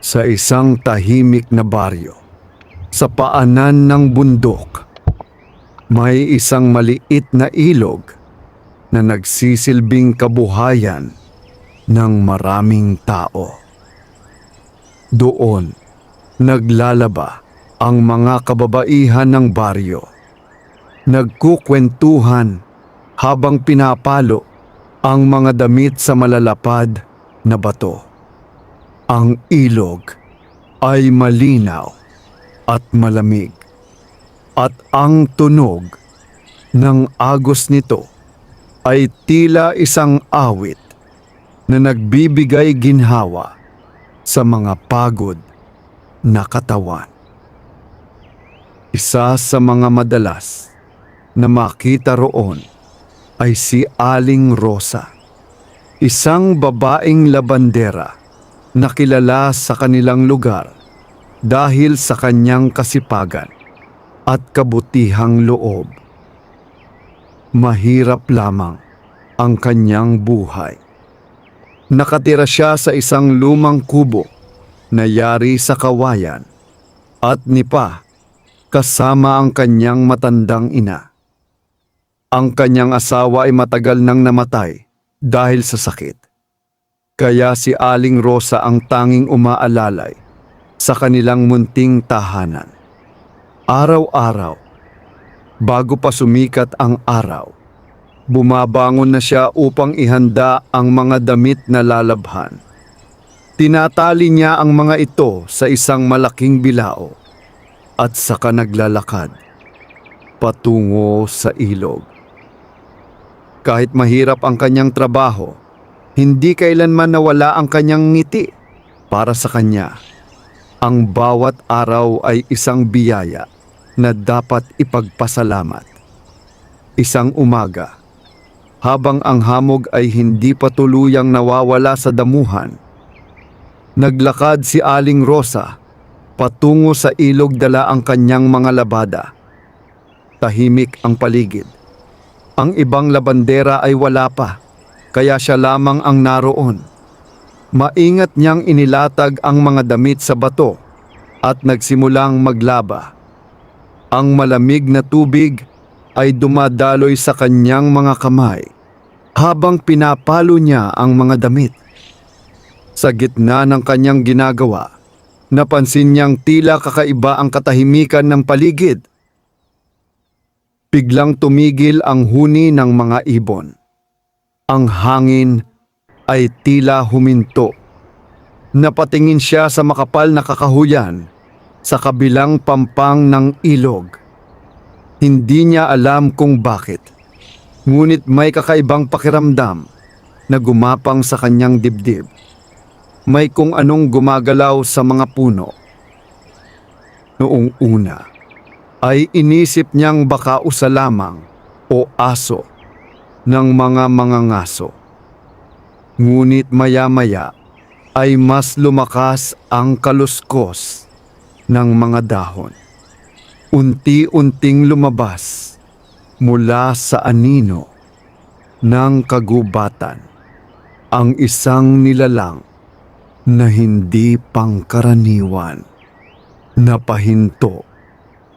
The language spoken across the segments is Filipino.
Sa isang tahimik na baryo, sa paanan ng bundok, may isang maliit na ilog na nagsisilbing kabuhayan ng maraming tao. Doon, naglalaba ang mga kababaihan ng baryo. Nagkukwentuhan habang pinapalo ang mga damit sa malalapad na bato. Ang ilog ay malinaw at malamig, at ang tunog ng agos nito ay tila isang awit na nagbibigay ginhawa sa mga pagod na katawan. Isa sa mga madalas na makita roon ay si Aling Rosa, isang babaeng labandera na kilala sa kanilang lugar dahil sa kanyang kasipagan at kabutihang loob. Mahirap lamang ang kanyang buhay. Nakatira siya sa isang lumang kubo na yari sa kawayan at nipa kasama ang kanyang matandang ina. Ang kanyang asawa ay matagal nang namatay dahil sa sakit. Kaya si Aling Rosa ang tanging umaalalay sa kanilang munting tahanan. Araw-araw, bago pa sumikat ang araw, bumabangon na siya upang ihanda ang mga damit na lalabhan. Tinatali niya ang mga ito sa isang malaking bilao at saka naglalakad patungo sa ilog. Kahit mahirap ang kanyang trabaho, hindi kailanman nawala ang kanyang ngiti. Para sa kanya, ang bawat araw ay isang biyaya na dapat ipagpasalamat. Isang umaga, habang ang hamog ay hindi pa tuluyang nawawala sa damuhan, naglakad si Aling Rosa patungo sa ilog dala ang kanyang mga labada. Tahimik ang paligid. Ang ibang labandera ay wala pa, kaya siya lamang ang naroon. Maingat niyang inilatag ang mga damit sa bato at nagsimulang maglaba. Ang malamig na tubig ay dumadaloy sa kanyang mga kamay habang pinapalo niya ang mga damit. Sa gitna ng kanyang ginagawa, napansin niyang tila kakaiba ang katahimikan ng paligid. Biglang tumigil ang huni ng mga ibon. Ang hangin ay tila huminto. Napatingin siya sa makapal na kakahuyan sa kabilang pampang ng ilog. Hindi niya alam kung bakit, ngunit may kakaibang pakiramdam na gumapang sa kanyang dibdib. May kung anong gumagalaw sa mga puno. Noong una, ay inisip niyang baka usa lamang o aso ng mga mangangaso. Ngunit maya-maya ay mas lumakas ang kaluskos ng mga dahon. Unti-unting lumabas mula sa anino ng kagubatan ang isang nilalang na hindi pangkaraniwan. Napahinto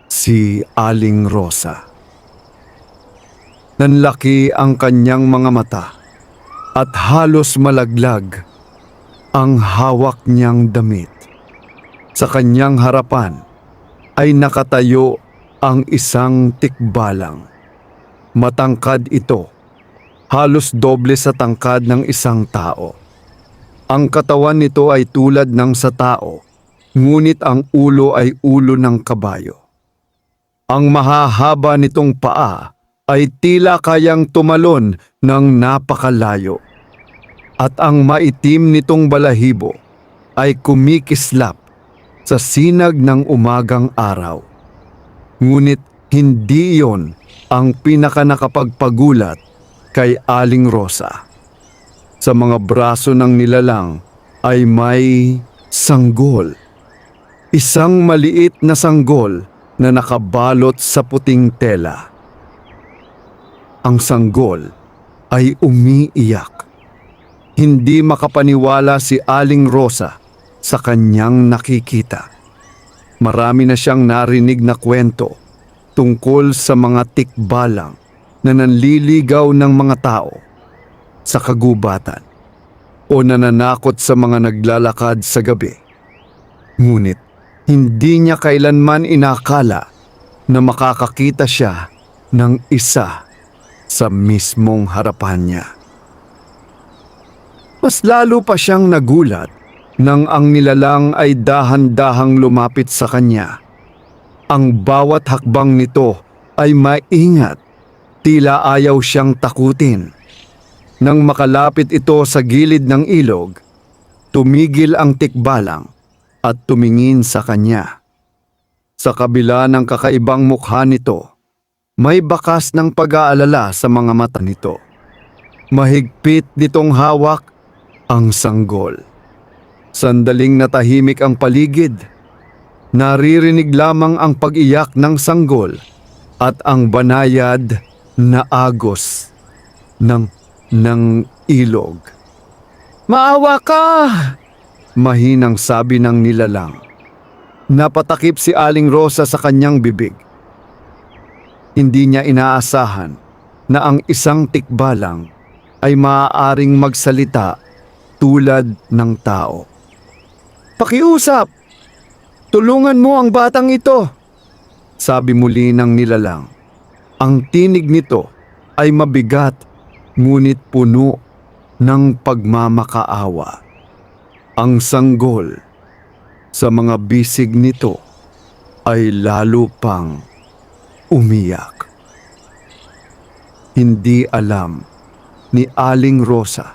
si Aling Rosa. Nanlaki ang kanyang mga mata at halos malaglag ang hawak niyang damit. Sa kanyang harapan ay nakatayo ang isang tikbalang. Matangkad ito, halos doble sa tangkad ng isang tao. Ang katawan nito ay tulad ng sa tao, ngunit ang ulo ay ulo ng kabayo. Ang mahahaba nitong paa ay tila kayang tumalon ng napakalayo. At ang maitim nitong balahibo ay kumikislap sa sinag ng umagang araw. Ngunit hindi iyon ang pinakanakapagpagulat kay Aling Rosa. Sa mga braso ng nilalang ay may sanggol. Isang maliit na sanggol na nakabalot sa puting tela. Ang sanggol ay umiiyak. Hindi makapaniwala si Aling Rosa sa kanyang nakikita. Marami na siyang narinig na kwento tungkol sa mga tikbalang na nanliligaw ng mga tao sa kagubatan o nananakot sa mga naglalakad sa gabi. Ngunit hindi niya kailanman inakala na makakakita siya ng isa sa mismong harapan niya. Mas lalo pa siyang nagulat nang ang nilalang ay dahan-dahang lumapit sa kanya. Ang bawat hakbang nito ay maingat, tila ayaw siyang takutin. Nang makalapit ito sa gilid ng ilog, tumigil ang tikbalang at tumingin sa kanya. Sa kabila ng kakaibang mukha nito, may bakas ng pag-aalala sa mga mata nito. Mahigpit nitong hawak ang sanggol. Sandaling natahimik ang paligid. Naririnig lamang ang pag-iyak ng sanggol at ang banayad na agos ng ilog. "Maawa ka!" mahinang sabi ng nilalang. Napatakip si Aling Rosa sa kanyang bibig. Hindi niya inaasahan na ang isang tikbalang ay maaaring magsalita tulad ng tao. "Pakiusap! Tulungan mo ang batang ito!" sabi muli ng nilalang. Ang tinig nito ay mabigat ngunit puno ng pagmamakaawa. Ang sanggol sa mga bisig nito ay lalo pang umiyak. Hindi alam ni Aling Rosa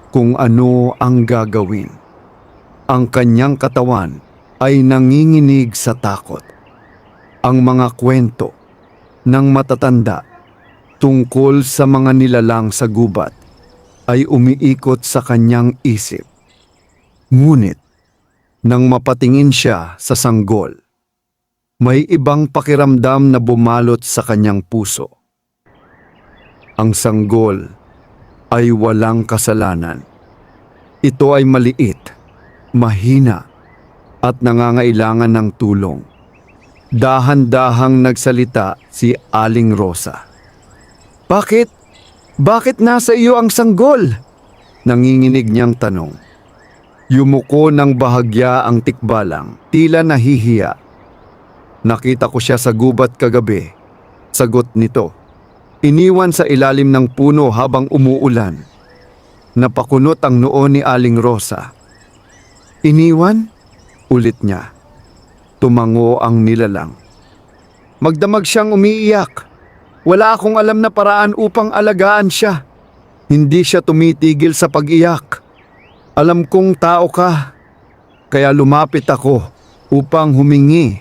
kung ano ang gagawin. Ang kanyang katawan ay nanginginig sa takot. Ang mga kwento ng matatanda tungkol sa mga nilalang sa gubat ay umiikot sa kanyang isip. Ngunit nang mapatingin siya sa sanggol, may ibang pakiramdam na bumalot sa kanyang puso. Ang sanggol ay walang kasalanan. Ito ay maliit, mahina, at nangangailangan ng tulong. Dahan-dahang nagsalita si Aling Rosa. "Bakit? Bakit nasa iyo ang sanggol?" nanginginig niyang tanong. Yumuko ng bahagya ang tikbalang, tila nahihiya. "Nakita ko siya sa gubat kagabi," sagot nito. Iniwan sa ilalim ng puno habang umuulan. Napakunot ang noo ni Aling Rosa. "Iniwan?" ulit niya. Tumango ang nilalang. "Magdamag siyang umiiyak. Wala akong alam na paraan upang alagaan siya. Hindi siya tumitigil sa pag-iyak. Alam kong tao ka, kaya lumapit ako upang humingi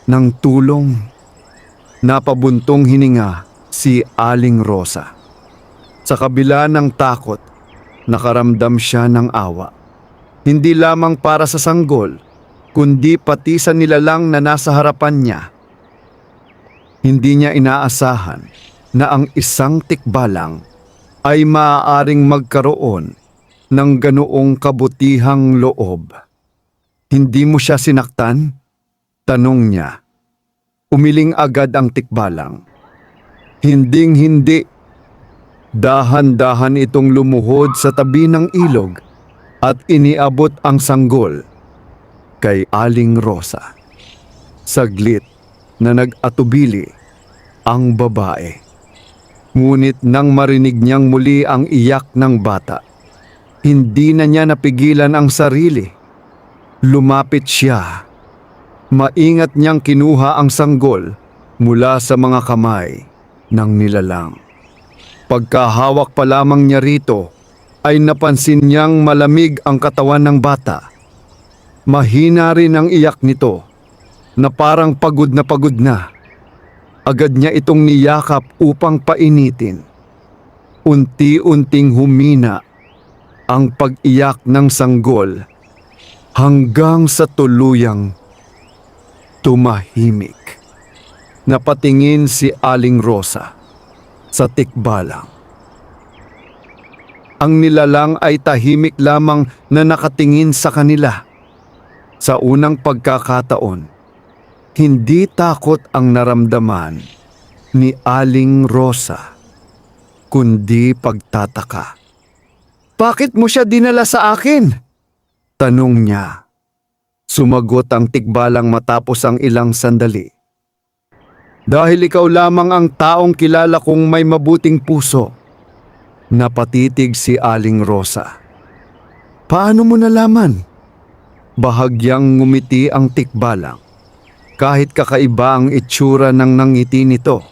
ng tulong." Napabuntong hininga si Aling Rosa. Sa kabila ng takot, nakaramdam siya ng awa. Hindi lamang para sa sanggol, kundi pati sa nilalang na nasa harapan niya. Hindi niya inaasahan na ang isang tikbalang ay maaaring magkaroon ng ganoong kabutihang loob. "Hindi mo siya sinaktan?" tanong niya. Umiling agad ang tikbalang. Hinding-hindi. Dahan-dahan itong lumuhod sa tabi ng ilog at iniabot ang sanggol kay Aling Rosa. Saglit na nag-atubili ang babae. Ngunit nang marinig niyang muli ang iyak ng bata, hindi na niya napigilan ang sarili. Lumapit siya. Maingat niyang kinuha ang sanggol mula sa mga kamay ng nilalang. Pagkahawak pa lamang niya rito, ay napansin niyang malamig ang katawan ng bata. Mahina rin ang iyak nito, na parang pagod na pagod na. Agad niya itong niyakap upang painitin. Unti-unting humina ang pag-iyak ng sanggol hanggang sa tuluyang tumahimik. Napatingin si Aling Rosa sa tikbalang. Ang nilalang ay tahimik lamang na nakatingin sa kanila. Sa unang pagkakataon, hindi takot ang naramdaman ni Aling Rosa, kundi pagtataka. "Bakit mo siya dinala sa akin?" tanong niya. Sumagot ang tikbalang matapos ang ilang sandali. "Dahil ikaw lamang ang taong kilala kong may mabuting puso." Napatitig si Aling Rosa. "Paano mo nalaman?" Bahagyang ngumiti ang tikbalang. Kahit kakaiba ang itsura ng nangiti nito.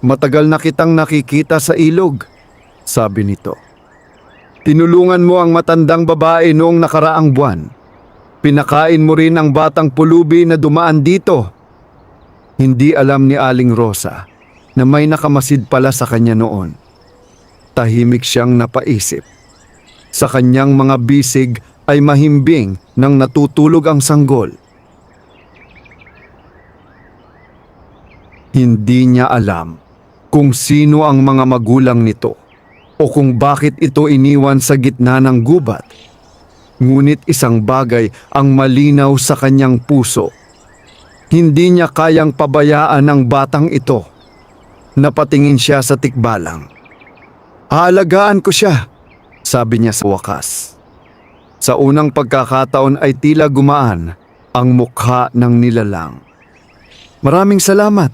"Matagal na kitang nakikita sa ilog," sabi nito. "Tinulungan mo ang matandang babae noong nakaraang buwan. Pinakain mo rin ang batang pulubi na dumaan dito." Hindi alam ni Aling Rosa na may nakamasid pala sa kanya noon. Tahimik siyang napaisip. Sa kanyang mga bisig ay mahimbing nang natutulog ang sanggol. Hindi niya alam kung sino ang mga magulang nito o kung bakit ito iniwan sa gitna ng gubat. Ngunit isang bagay ang malinaw sa kanyang puso. Hindi niya kayang pabayaan ang batang ito. Napatingin siya sa tikbalang. "Aalagaan ko siya," sabi niya sa wakas. Sa unang pagkakataon ay tila gumaan ang mukha ng nilalang. "Maraming salamat,"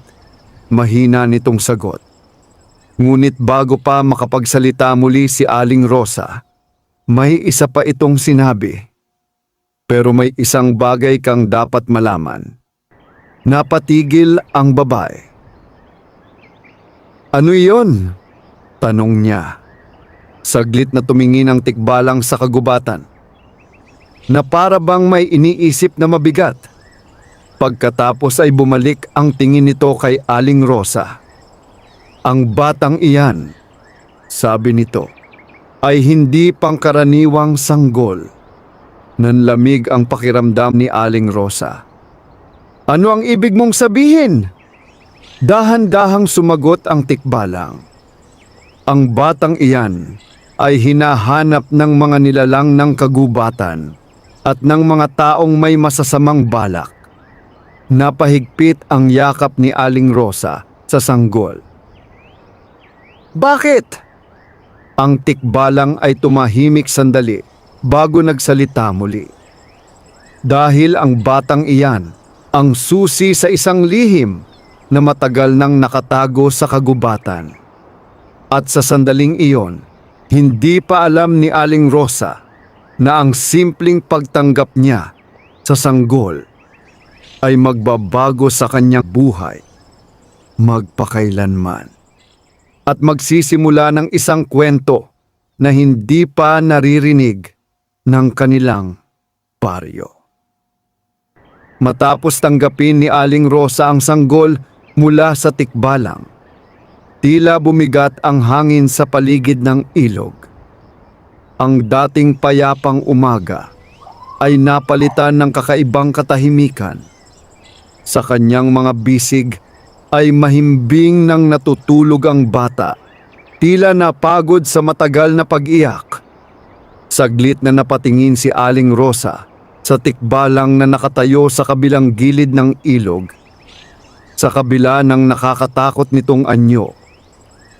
mahina nitong sagot. Ngunit bago pa makapagsalita muli si Aling Rosa, may isa pa itong sinabi. "Pero may isang bagay kang dapat malaman." Napatigil ang babae. "Ano iyon?" tanong niya. Saglit na tumingin ang tikbalang sa kagubatan, na para bang may iniisip na mabigat. Pagkatapos ay bumalik ang tingin nito kay Aling Rosa. "Ang batang iyan," sabi nito, "ay hindi pangkaraniwang sanggol." Nanlamig ang pakiramdam ni Aling Rosa. "Ano ang ibig mong sabihin?" Dahan-dahang sumagot ang tikbalang. "Ang batang iyan ay hinahanap ng mga nilalang ng kagubatan at ng mga taong may masasamang balak." Napahigpit ang yakap ni Aling Rosa sa sanggol. "Bakit?" Ang tikbalang ay tumahimik sandali bago nagsalita muli. "Dahil ang batang iyan ang susi sa isang lihim na matagal nang nakatago sa kagubatan. At sa sandaling iyon, hindi pa alam ni Aling Rosa na ang simpleng pagtanggap niya sa sanggol ay magbabago sa kanyang buhay magpakailanman. At magsisimula ng isang kwento na hindi pa naririnig ng kanilang baryo." Matapos tanggapin ni Aling Rosa ang sanggol mula sa tikbalang, tila bumigat ang hangin sa paligid ng ilog. Ang dating payapang umaga ay napalitan ng kakaibang katahimikan. Sa kanyang mga bisig ay mahimbing nang natutulog ang bata, tila napagod sa matagal na pag-iyak. Saglit na napatingin si Aling Rosa sa tikbalang na nakatayo sa kabilang gilid ng ilog. Sa kabila ng nakakatakot nitong anyo,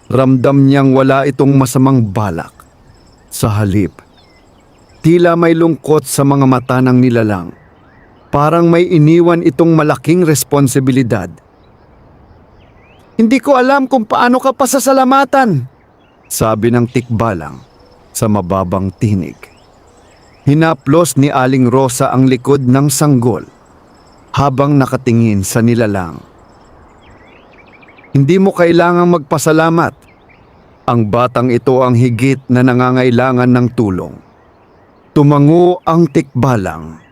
ramdam niyang wala itong masamang balak. Sa halip, tila may lungkot sa mga mata ng nilalang. Parang may iniwan itong malaking responsibilidad. "Hindi ko alam kung paano ka pasasalamatan," sabi ng tikbalang sa mababang tinig. Hinaplos ni Aling Rosa ang likod ng sanggol habang nakatingin sa nilalang. "Hindi mo kailangang magpasalamat. Ang batang ito ang higit na nangangailangan ng tulong." Tumango ang tikbalang,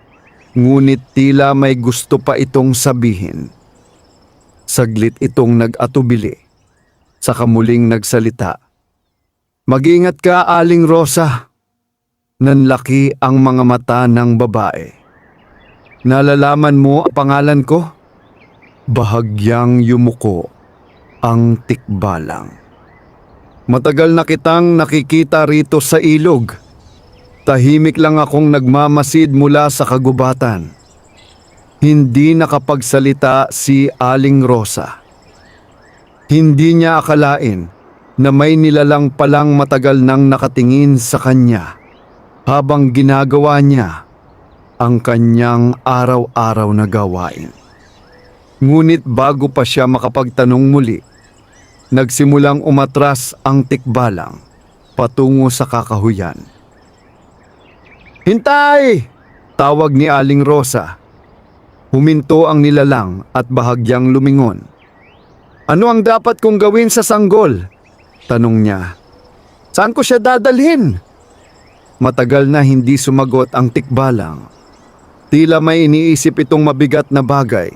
ngunit tila may gusto pa itong sabihin. Saglit itong nag-atubili, saka muling nagsalita. "Mag-ingat ka, Aling Rosa." Nanlaki ang mga mata ng babae. "Nalalaman mo ang pangalan ko?" Bahagyang yumuko ang tikbalang. "Matagal na kitang nakikita rito sa ilog." Tahimik lang akong nagmamasid mula sa kagubatan. Hindi nakapagsalita si Aling Rosa. Hindi niya akalain na may nilalang palang matagal nang nakatingin sa kanya habang ginagawa niya ang kanyang araw-araw na gawain. Ngunit bago pa siya makapagtanong muli, nagsimulang umatras ang tikbalang patungo sa kakahuyan. "Hintay!" tawag ni Aling Rosa. Huminto ang nilalang at bahagyang lumingon. "Ano ang dapat kong gawin sa sanggol?" tanong niya. "Saan ko siya dadalhin?" Matagal na hindi sumagot ang tikbalang. Tila may iniisip itong mabigat na bagay.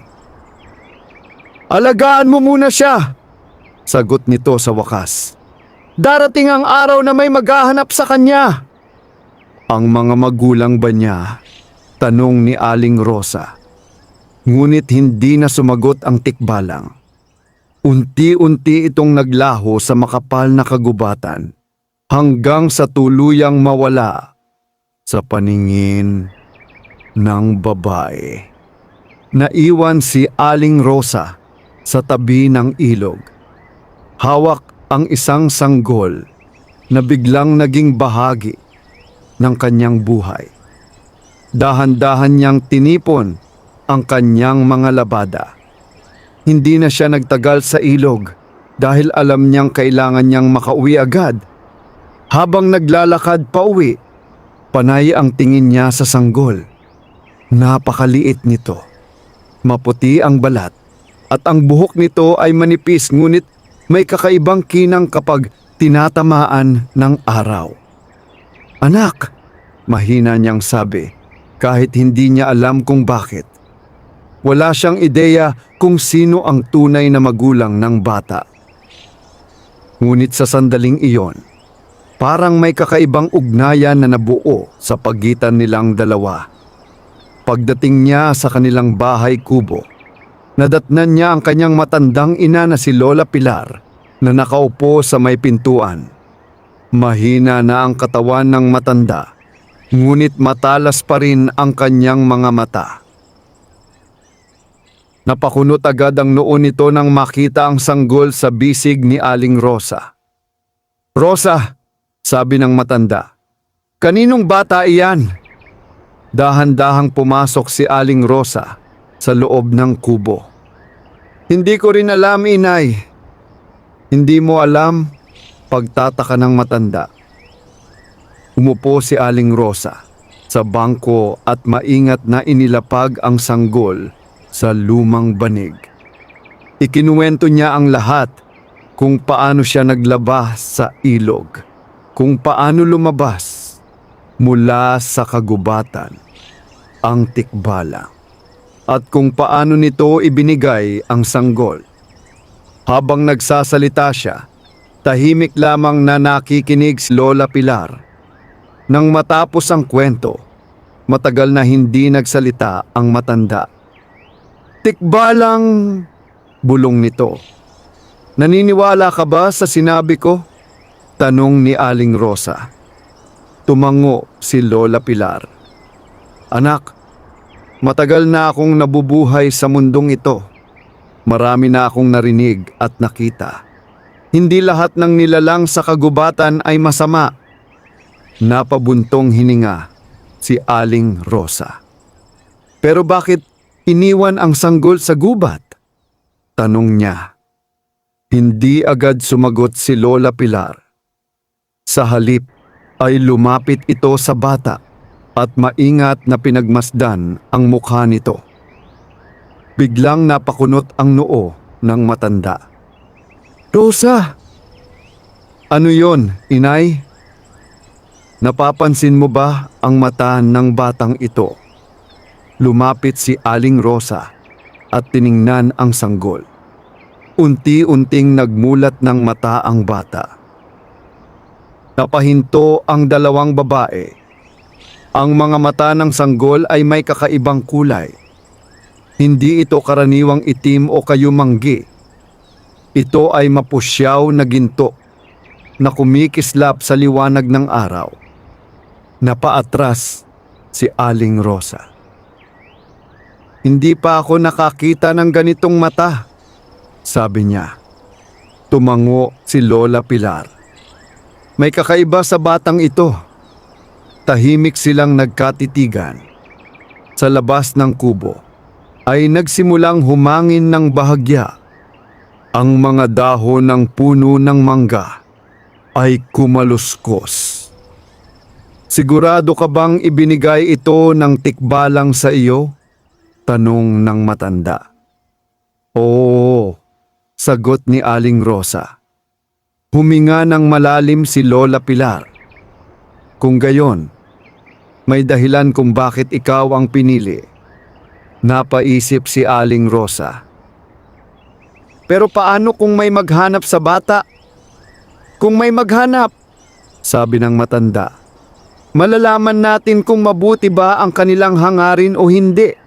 "Alagaan mo muna siya," sagot nito sa wakas. "Darating ang araw na may maghahanap sa kanya." "Ang mga magulang ba niya?" tanong ni Aling Rosa. Ngunit hindi na sumagot ang tikbalang. Unti-unti itong naglaho sa makapal na kagubatan hanggang sa tuluyang mawala sa paningin ng babae. Naiwan si Aling Rosa sa tabi ng ilog. Hawak ang isang sanggol na biglang naging bahagi ng kanyang buhay. Dahan-dahan niyang tinipon ang kanyang mga labada. Hindi na siya nagtagal sa ilog dahil alam niyang kailangan niyang makauwi agad. Habang naglalakad pauwi, panay ang tingin niya sa sanggol. Napakaliit nito. Maputi ang balat at ang buhok nito ay manipis ngunit may kakaibang kinang kapag tinatamaan ng araw. "Anak," mahina niyang sabi kahit hindi niya alam kung bakit. Wala siyang ideya kung sino ang tunay na magulang ng bata. Ngunit sa sandaling iyon, parang may kakaibang ugnayan na nabuo sa pagitan nilang dalawa. Pagdating niya sa kanilang bahay kubo, nadatnan niya ang kanyang matandang ina na si Lola Pilar na nakaupo sa may pintuan. Mahina na ang katawan ng matanda, ngunit matalas pa rin ang kanyang mga mata. Napakunot agad ang noo nito nang makita ang sanggol sa bisig ni Aling Rosa. "Rosa," sabi ng matanda, "kaninong bata iyan?" Dahan-dahang pumasok si Aling Rosa sa loob ng kubo. "Hindi ko rin alam, inay." "Hindi mo alam?" pagtataka ng matanda. Umupo si Aling Rosa sa bangko at maingat na inilapag ang sanggol sa lumang banig. Ikinuwento niya ang lahat, kung paano siya naglaba sa ilog, kung paano lumabas mula sa kagubatan ang tikbalang, at kung paano nito ibinigay ang sanggol. Habang nagsasalita siya, tahimik lamang na nakikinig si Lola Pilar. Nang matapos ang kwento, matagal na hindi nagsalita ang matanda. "Tikbalang," bulong nito. "Naniniwala ka ba sa sinabi ko?" tanong ni Aling Rosa. Tumango si Lola Pilar. "Anak, matagal na akong nabubuhay sa mundong ito. Marami na akong narinig at nakita. Hindi lahat ng nilalang sa kagubatan ay masama." Napabuntong hininga si Aling Rosa. "Pero bakit iniwan ang sanggol sa gubat?" tanong niya. Hindi agad sumagot si Lola Pilar. Sa halip ay lumapit ito sa bata at maingat na pinagmasdan ang mukha nito. Biglang napakunot ang noo ng matanda. "Rosa!" "Ano yon, inay?" "Napapansin mo ba ang mata ng batang ito?" Lumapit si Aling Rosa at tiningnan ang sanggol. Unti-unting nagmulat ng mata ang bata. Napahinto ang dalawang babae. Ang mga mata ng sanggol ay may kakaibang kulay. Hindi ito karaniwang itim o kayumanggi. Ito ay mapusyaw na ginto na kumikislap sa liwanag ng araw. Napaatras si Aling Rosa. "Hindi pa ako nakakita ng ganitong mata," sabi niya. Tumango si Lola Pilar. "May kakaiba sa batang ito." Tahimik silang nagkatitigan. Sa labas ng kubo ay nagsimulang humangin ng bahagya. Ang mga dahon ng puno ng mangga ay kumaluskos. "Sigurado ka bang ibinigay ito ng tikbalang sa iyo?" tanong ng matanda. "Oo," sagot ni Aling Rosa. Huminga ng malalim si Lola Pilar. "Kung gayon, may dahilan kung bakit ikaw ang pinili," napaisip si Aling Rosa. "Pero paano kung may maghanap sa bata?" "Kung may maghanap," sabi ng matanda, "malalaman natin kung mabuti ba ang kanilang hangarin o hindi."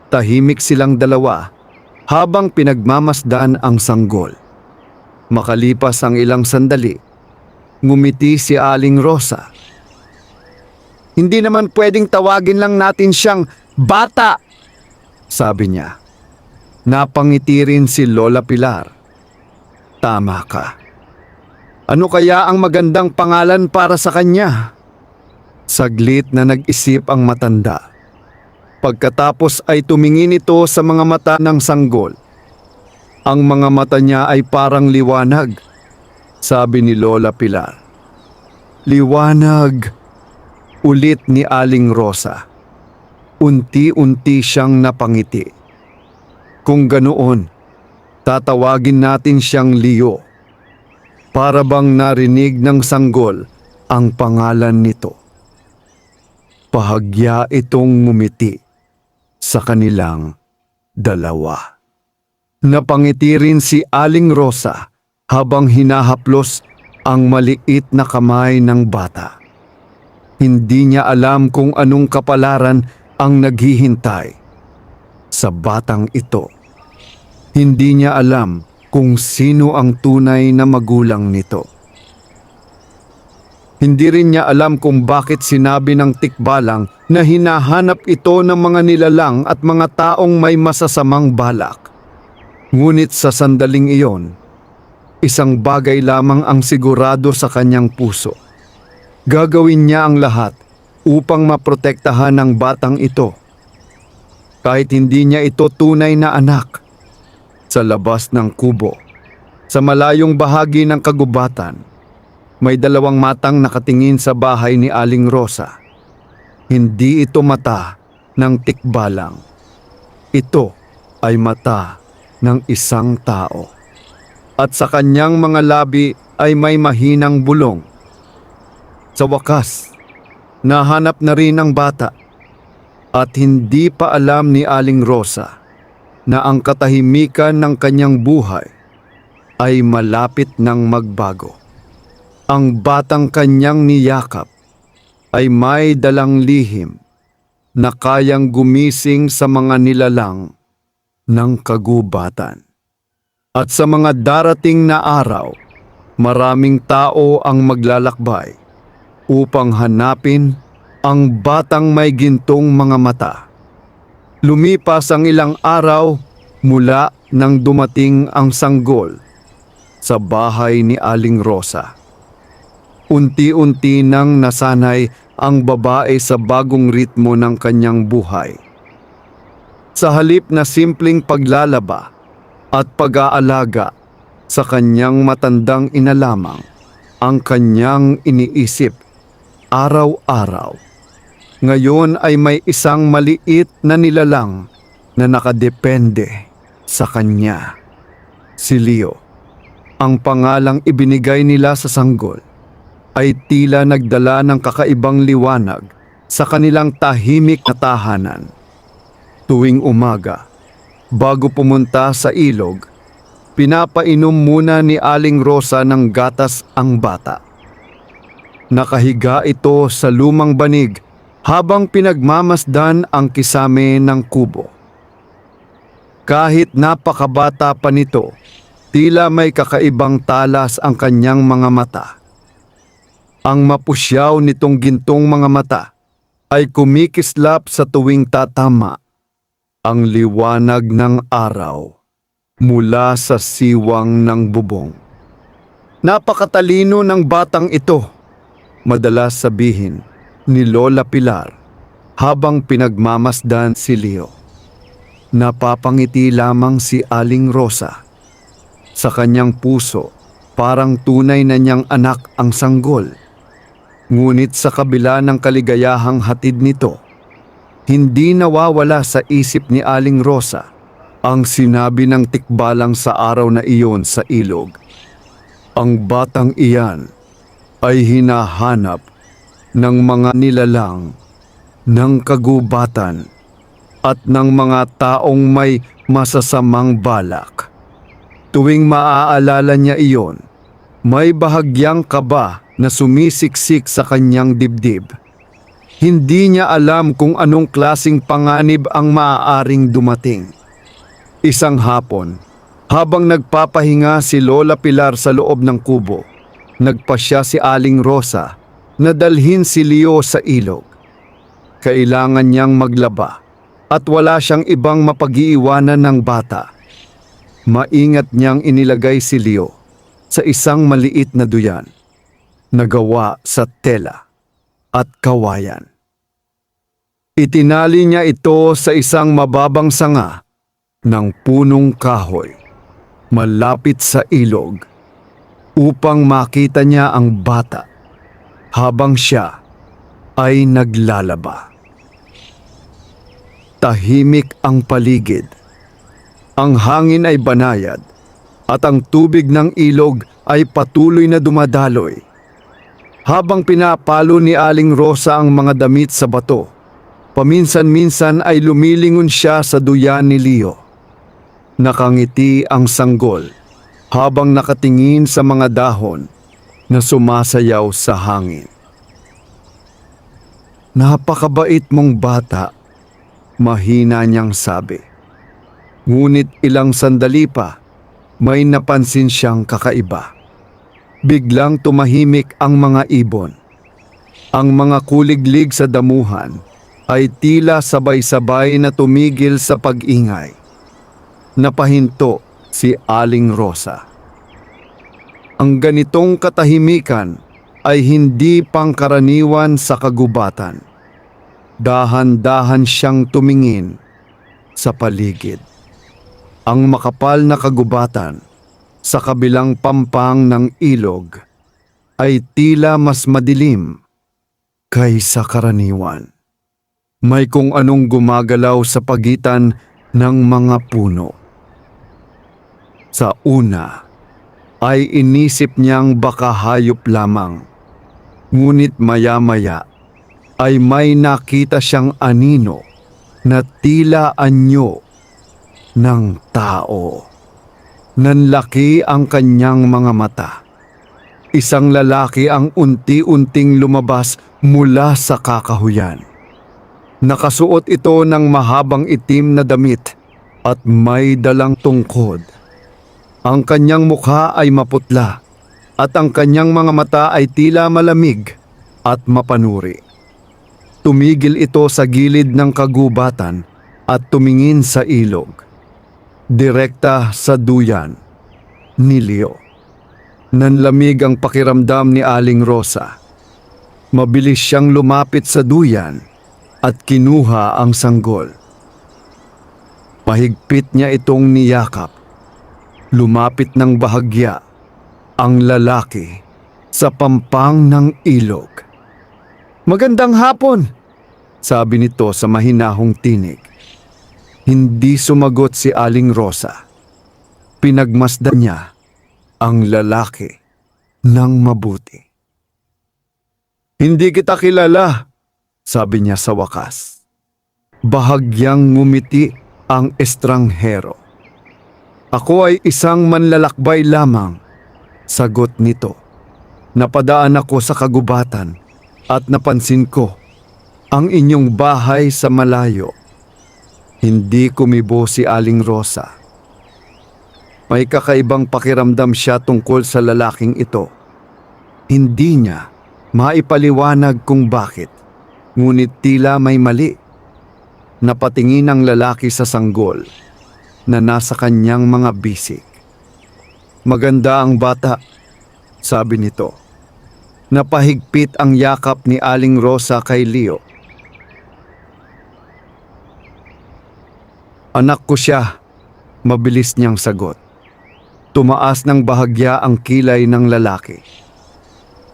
Tahimik silang dalawa habang pinagmamasdan ang sanggol. Makalipas ang ilang sandali, ngumiti si Aling Rosa. "Hindi naman pwedeng tawagin lang natin siyang bata," sabi niya. Napangiti rin si Lola Pilar. "Tama ka. Ano kaya ang magandang pangalan para sa kanya?" Saglit na nag-isip ang matanda. Pagkatapos ay tumingin ito sa mga mata ng sanggol. Ang mga mata niya ay parang liwanag, sabi ni Lola Pilar. "Liwanag," ulit ni Aling Rosa. Unti-unti siyang napangiti. "Kung ganoon, tatawagin natin siyang Leo." Para bang narinig ng sanggol ang pangalan nito. Bahagya itong ngumiti sa kanilang dalawa. Napangiti rin si Aling Rosa habang hinahaplos ang maliit na kamay ng bata. Hindi niya alam kung anong kapalaran ang naghihintay sa batang ito. Hindi niya alam kung sino ang tunay na magulang nito. Hindi rin niya alam kung bakit sinabi ng tikbalang na hinahanap ito ng mga nilalang at mga taong may masasamang balak. Ngunit sa sandaling iyon, isang bagay lamang ang sigurado sa kanyang puso. Gagawin niya ang lahat upang maprotektahan ang batang ito. Kahit hindi niya ito tunay na anak. Sa labas ng kubo, sa malayong bahagi ng kagubatan, may dalawang matang nakatingin sa bahay ni Aling Rosa. Hindi ito mata ng tikbalang. Ito ay mata ng isang tao. At sa kanyang mga labi ay may mahinang bulong. Sa wakas, nahanap na rin ang bata. At hindi pa alam ni Aling Rosa na ang katahimikan ng kanyang buhay ay malapit nang magbago. Ang batang kanyang niyakap ay may dalang lihim na kayang gumising sa mga nilalang ng kagubatan. At sa mga darating na araw, maraming tao ang maglalakbay upang hanapin ang batang may gintong mga mata. Lumipas ang ilang araw mula nang dumating ang sanggol sa bahay ni Aling Rosa. Unti-unti nang nasanay ang babae sa bagong ritmo ng kanyang buhay. Sa halip na simpleng paglalaba at pag-aalaga sa kanyang matandang ina lamang ang kanyang iniisip araw-araw. Ngayon ay may isang maliit na nilalang na nakadepende sa kanya. Si Leo. Ang pangalang ibinigay nila sa sanggol ay tila nagdala ng kakaibang liwanag sa kanilang tahimik na tahanan. Tuwing umaga, bago pumunta sa ilog, pinapainom muna ni Aling Rosa ng gatas ang bata. Nakahiga ito sa lumang banig habang pinagmamasdan ang kisame ng kubo. Kahit napakabata pa nito, tila may kakaibang talas ang kanyang mga mata. Ang mapusyaw nitong gintong mga mata ay kumikislap sa tuwing tatama ang liwanag ng araw mula sa siwang ng bubong. Napakatalino ng batang ito, madalas sabihin ni Lola Pilar habang pinagmamasdan si Leo. Napapangiti lamang si Aling Rosa. Sa kanyang puso, parang tunay na niyang anak ang sanggol. Ngunit sa kabila ng kaligayahang hatid nito, hindi nawawala sa isip ni Aling Rosa ang sinabi ng tikbalang sa araw na iyon sa ilog. Ang batang iyan ay hinahanap ng mga nilalang, ng kagubatan, at ng mga taong may masasamang balak. Tuwing maaalala niya iyon, may bahagyang kaba na sumisiksik sa kanyang dibdib. Hindi niya alam kung anong klasing panganib ang maaaring dumating. Isang hapon, habang nagpapahinga si Lola Pilar sa loob ng kubo, nagpasya si Aling Rosa na dalhin si Leo sa ilog. Kailangan niyang maglaba at wala siyang ibang mapag-iiwanan ng bata. Maingat niyang inilagay si Leo sa isang maliit na duyan na gawa sa tela at kawayan. Itinali niya ito sa isang mababang sanga ng punong kahoy malapit sa ilog upang makita niya ang bata habang siya ay naglalaba. Tahimik ang paligid. Ang hangin ay banayad at ang tubig ng ilog ay patuloy na dumadaloy. Habang pinapalo ni Aling Rosa ang mga damit sa bato, paminsan-minsan ay lumilingon siya sa duyan ni Leo. Nakangiti ang sanggol habang nakatingin sa mga dahon na sumasayaw sa hangin. Napakabait mong bata, mahina niyang sabi. Ngunit ilang sandali pa, may napansin siyang kakaiba. Biglang tumahimik ang mga ibon. Ang mga kuliglig sa damuhan ay tila sabay-sabay na tumigil sa pag-ingay. Napahinto si Aling Rosa. Ang ganitong katahimikan ay hindi pangkaraniwan sa kagubatan. Dahan-dahan siyang tumingin sa paligid. Ang makapal na kagubatan sa kabilang pampang ng ilog ay tila mas madilim kaysa karaniwan. May kung anong gumagalaw sa pagitan ng mga puno. Sa una ay inisip niyang baka hayop lamang. Ngunit maya-maya ay may nakita siyang anino na tila anyo ng tao. Nanlaki ang kanyang mga mata. Isang lalaki ang unti-unting lumabas mula sa kakahuyan. Nakasuot ito ng mahabang itim na damit at may dalang tungkod. Ang kanyang mukha ay maputla at ang kanyang mga mata ay tila malamig at mapanuri. Tumigil ito sa gilid ng kagubatan at tumingin sa ilog. Direkta sa duyan ni Leo. Nanlamig ang pakiramdam ni Aling Rosa. Mabilis siyang lumapit sa duyan at kinuha ang sanggol. Mahigpit niya itong niyakap. Lumapit ng bahagya ang lalaki sa pampang ng ilog. "Magandang hapon," sabi nito sa mahinahong tinig. Hindi sumagot si Aling Rosa. Pinagmasdan niya ang lalaki ng mabuti. "Hindi kita kilala," sabi niya sa wakas. Bahagyang ngumiti ang estranghero. "Ako ay isang manlalakbay lamang," sagot nito. "Napadaan ako sa kagubatan at napansin ko ang inyong bahay sa malayo." Hindi kumibo si Aling Rosa. May kakaibang pakiramdam siya tungkol sa lalaking ito. Hindi niya maipaliwanag kung bakit, ngunit tila may mali. Napatingin ang lalaki sa sanggol na nasa kanyang mga bisig. "Maganda ang bata," sabi nito. Napahigpit ang yakap ni Aling Rosa kay Leo. "Anak ko siya," mabilis niyang sagot. Tumaas ng bahagya ang kilay ng lalaki.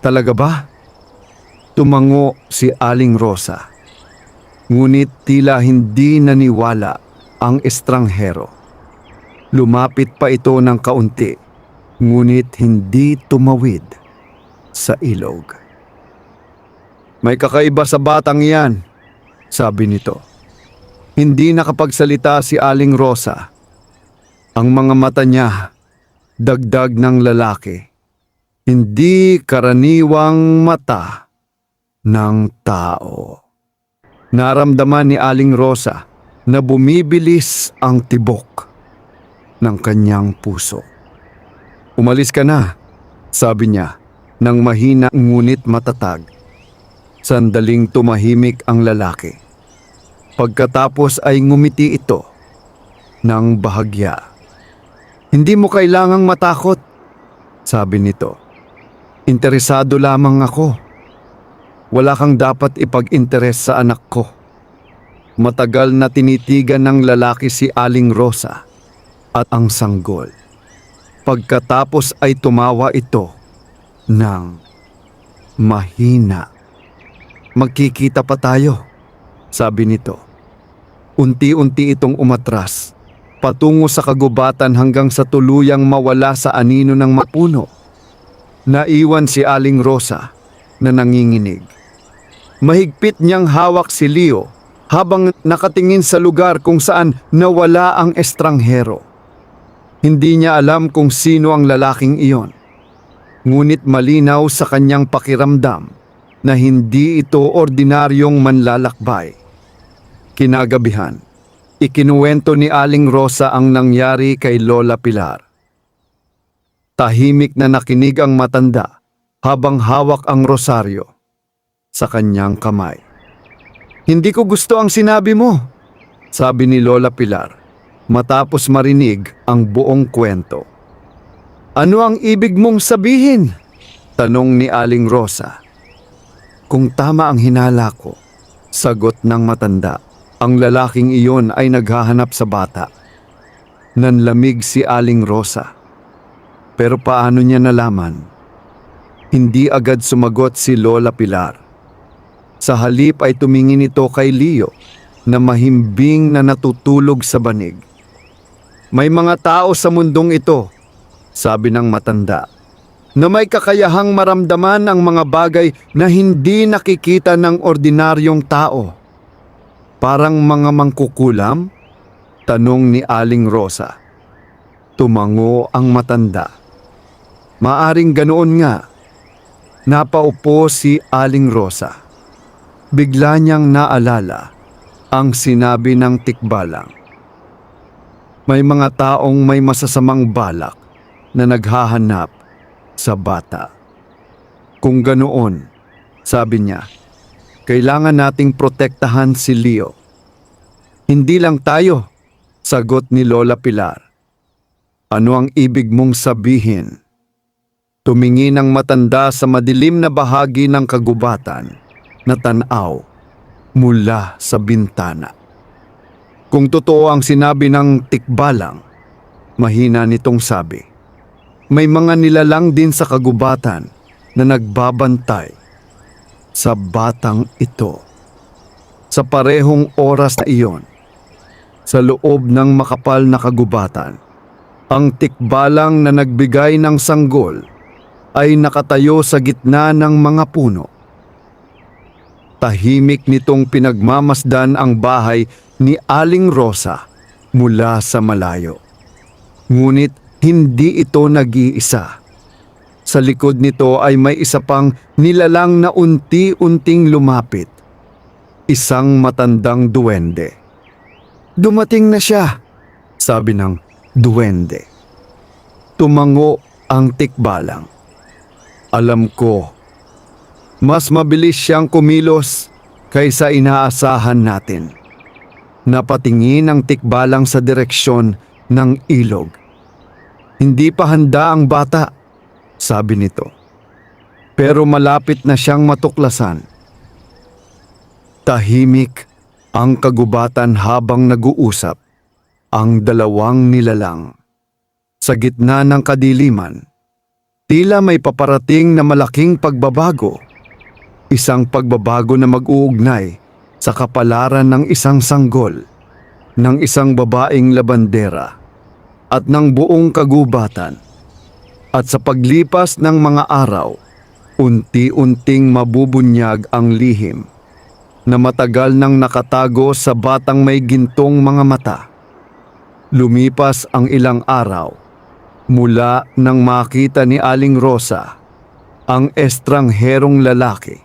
"Talaga ba?" Tumango si Aling Rosa. Ngunit tila hindi naniwala ang estranghero. Lumapit pa ito ng kaunti, ngunit hindi tumawid sa ilog. "May kakaiba sa batang iyan," sabi nito. Hindi nakapagsalita si Aling Rosa. Ang mga mata niya, dagdag ng lalaki, hindi karaniwang mata ng tao. Naramdaman ni Aling Rosa na bumibilis ang tibok ng kanyang puso. "Umalis ka na," sabi niya nang mahina ngunit matatag. Sandaling tumahimik ang lalaki. Pagkatapos ay ngumiti ito ng bahagya. "Hindi mo kailangang matakot," sabi nito. "Interesado lamang ako. Wala kang dapat ipag-interes sa anak ko." Matagal na tinitigan ng lalaki si Aling Rosa at ang sanggol. Pagkatapos ay tumawa ito ng mahina. "Magkikita pa tayo," sabi nito. Unti-unti itong umatras, patungo sa kagubatan hanggang sa tuluyang mawala sa anino ng mapuno. Naiwan si Aling Rosa na nanginginig. Mahigpit niyang hawak si Leo habang nakatingin sa lugar kung saan nawala ang estranghero. Hindi niya alam kung sino ang lalaking iyon. Ngunit malinaw sa kanyang pakiramdam na hindi ito ordinaryong manlalakbay. Kinagabihan, ikinuwento ni Aling Rosa ang nangyari kay Lola Pilar. Tahimik na nakinig ang matanda habang hawak ang rosaryo sa kanyang kamay. "Hindi ko gusto ang sinabi mo," sabi ni Lola Pilar matapos marinig ang buong kwento. "Ano ang ibig mong sabihin?" tanong ni Aling Rosa. "Kung tama ang hinala ko," sagot ng matanda, "ang lalaking iyon ay naghahanap sa bata." Nanlamig si Aling Rosa. Pero paano niya nalaman? Hindi agad sumagot si Lola Pilar. Sa halip ay tumingin ito kay Leo na mahimbing na natutulog sa banig. "May mga tao sa mundong ito," sabi ng matanda, "na may kakayahang maramdaman ang mga bagay na hindi nakikita ng ordinaryong tao." "Parang mga mangkukulam?" tanong ni Aling Rosa. Tumango ang matanda. "Maaring ganoon nga." Napaupo si Aling Rosa. Bigla niyang naalala ang sinabi ng tikbalang. May mga taong may masasamang balak na naghahanap sa bata. Kung ganoon, sabi niya, kailangan nating protektahan si Leo. "Hindi lang tayo," sagot ni Lola Pilar. "Ano ang ibig mong sabihin?" Tumingin ang matanda sa madilim na bahagi ng kagubatan na tanaw mula sa bintana. Kung totoo ang sinabi ng tikbalang, mahina nitong sabi, may mga nilalang din sa kagubatan na nagbabantay sa batang ito. Sa parehong oras na iyon, sa loob ng makapal na kagubatan, ang tikbalang na nagbigay ng sanggol ay nakatayo sa gitna ng mga puno. Tahimik nitong pinagmamasdan ang bahay ni Aling Rosa mula sa malayo. Ngunit hindi ito nag-iisa. Sa likod nito ay may isa pang nilalang na unti-unting lumapit. Isang matandang duwende. "Dumating na siya," sabi ng duwende. Tumango ang tikbalang. "Alam ko, Mas mabilis siyang kumilos kaysa inaasahan natin. Napatingin ang tikbalang sa direksyon ng ilog. Hindi pa handa ang bata, sabi nito. Pero malapit na siyang matuklasan. Tahimik ang kagubatan habang nag-uusap ang dalawang nilalang. Sa gitna ng kadiliman, tila may paparating na malaking pagbabago. Isang pagbabago na mag-uugnay sa kapalaran ng isang sanggol, ng isang babaeng labandera, at ng buong kagubatan. At sa paglipas ng mga araw, unti-unting mabubunyag ang lihim na matagal nang nakatago sa batang may gintong mga mata. Lumipas ang ilang araw mula nang makita ni Aling Rosa ang estrangherong lalaki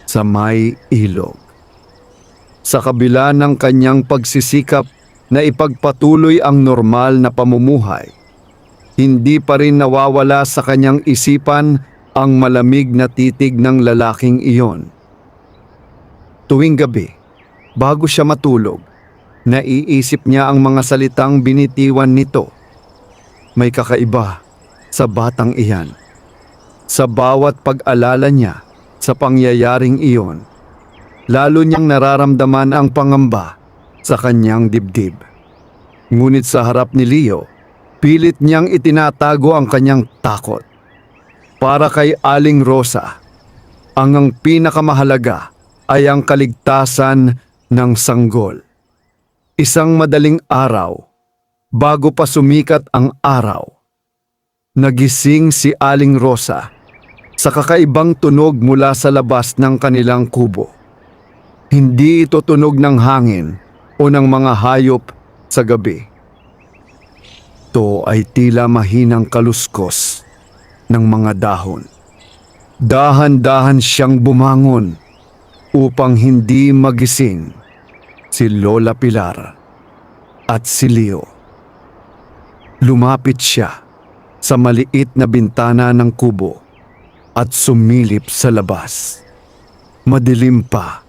sa may ilog. Sa kabila ng kanyang pagsisikap na ipagpatuloy ang normal na pamumuhay, hindi pa rin nawawala sa kanyang isipan ang malamig na titig ng lalaking iyon. Tuwing gabi, bago siya matulog, naiisip niya ang mga salitang binitiwan nito. May kakaiba sa batang iyan. Sa bawat pag-alala niya sa pangyayaring iyon, lalo niyang nararamdaman ang pangamba sa kanyang dibdib. Ngunit sa harap ni Leo, pilit niyang itinatago ang kanyang takot. Para kay Aling Rosa, ang pinakamahalaga ay ang kaligtasan ng sanggol. Isang madaling araw, bago pa sumikat ang araw, nagising si Aling Rosa sa kakaibang tunog mula sa labas ng kanilang kubo. Hindi ito tunog ng hangin o ng mga hayop sa gabi. Ito ay tila mahinang kaluskos ng mga dahon. Dahan-dahan siyang bumangon upang hindi magising si Lola Pilar at si Leo. Lumapit siya sa maliit na bintana ng kubo at sumilip sa labas. Madilim pa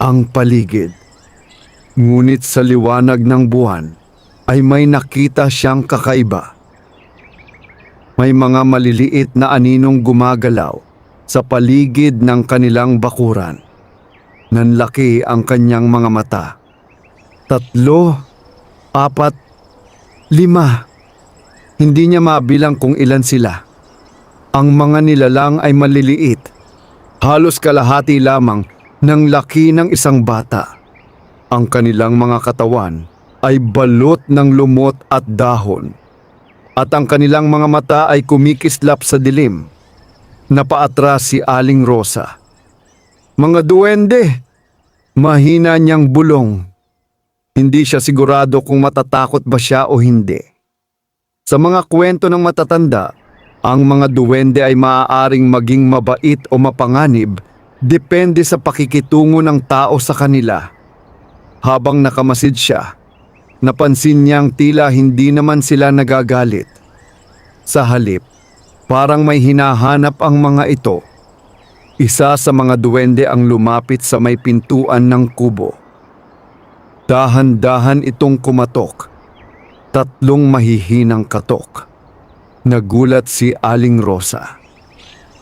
ang paligid, ngunit sa liwanag ng buwan ay may nakita siyang kakaiba. May mga maliliit na aninong gumagalaw sa paligid ng kanilang bakuran. Nanlaki ang kanyang mga mata. 3, 4, 5. Hindi niya mabilang kung ilan sila. Ang mga nilalang ay maliliit, halos kalahati lamang ng laki ng isang bata. Ang kanilang mga katawan ay balot ng lumot at dahon, at ang kanilang mga mata ay kumikislap sa dilim. Napaatras si Aling Rosa. Mga duwende! Mahina niyang bulong. Hindi siya sigurado kung matatakot ba siya o hindi. Sa mga kwento ng matatanda, ang mga duwende ay maaaring maging mabait o mapanganib depende sa pakikitungo ng tao sa kanila. Habang nakamasid siya, napansin niyang tila hindi naman sila nagagalit. Sa halip, parang may hinahanap ang mga ito. Isa sa mga duwende ang lumapit sa may pintuan ng kubo. Dahan-dahan itong kumatok. 3 mahihinang katok. Nagulat si Aling Rosa.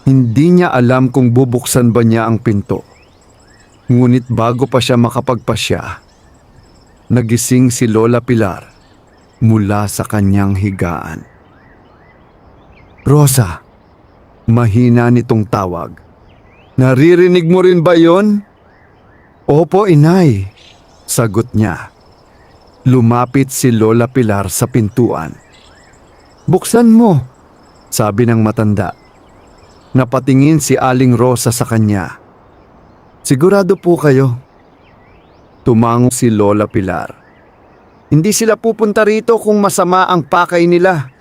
Hindi niya alam kung bubuksan ba niya ang pinto. Ngunit bago pa siya makapagpasya, nagising si Lola Pilar mula sa kanyang higaan. Rosa, mahina nitong tawag. Naririnig mo rin ba yon? Opo, inay, sagot niya. Lumapit si Lola Pilar sa pintuan. Buksan mo, sabi ng matanda. Napatingin si Aling Rosa sa kanya. Sigurado po kayo? Tumango si Lola Pilar. Hindi sila pupunta rito kung masama ang pakay nila.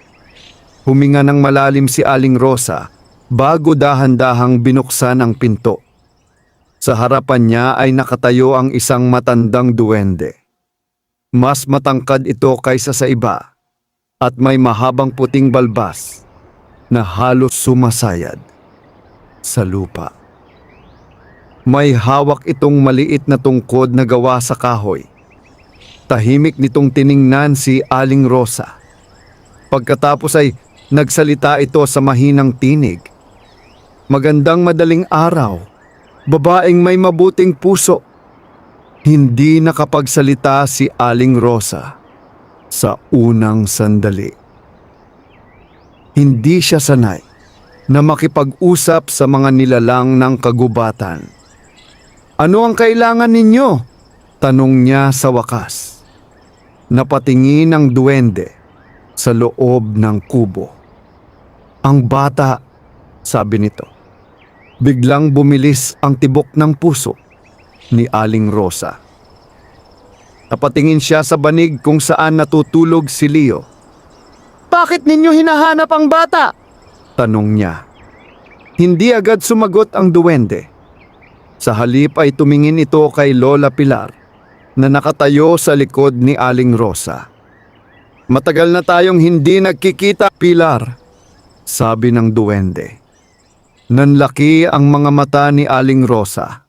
Huminga ng malalim si Aling Rosa bago dahan-dahang binuksan ang pinto. Sa harapan niya ay nakatayo ang isang matandang duwende. Mas matangkad ito kaysa sa iba at may mahabang puting balbas na halos sumasayad sa lupa. May hawak itong maliit na tungkod na gawa sa kahoy. Tahimik nitong tiningnan si Aling Rosa. Pagkatapos ay nagsalita ito sa mahinang tinig. Magandang madaling araw, babaeng may mabuting puso. Hindi nakapagsalita si Aling Rosa sa unang sandali. Hindi siya sanay na makipag-usap sa mga nilalang ng kagubatan. Ano ang kailangan ninyo? Tanong niya sa wakas. Napatingin ang duwende sa loob ng kubo. Ang bata, sabi nito. Biglang bumilis ang tibok ng puso ni Aling Rosa. Napatingin siya sa banig kung saan natutulog si Leo. Bakit ninyo hinahanap ang bata? Tanong niya. Hindi agad sumagot ang duwende. Sa halip ay tumingin ito kay Lola Pilar na nakatayo sa likod ni Aling Rosa. Matagal na tayong hindi nagkikita, Pilar, sabi ng duwende. Nanlaki ang mga mata ni Aling Rosa.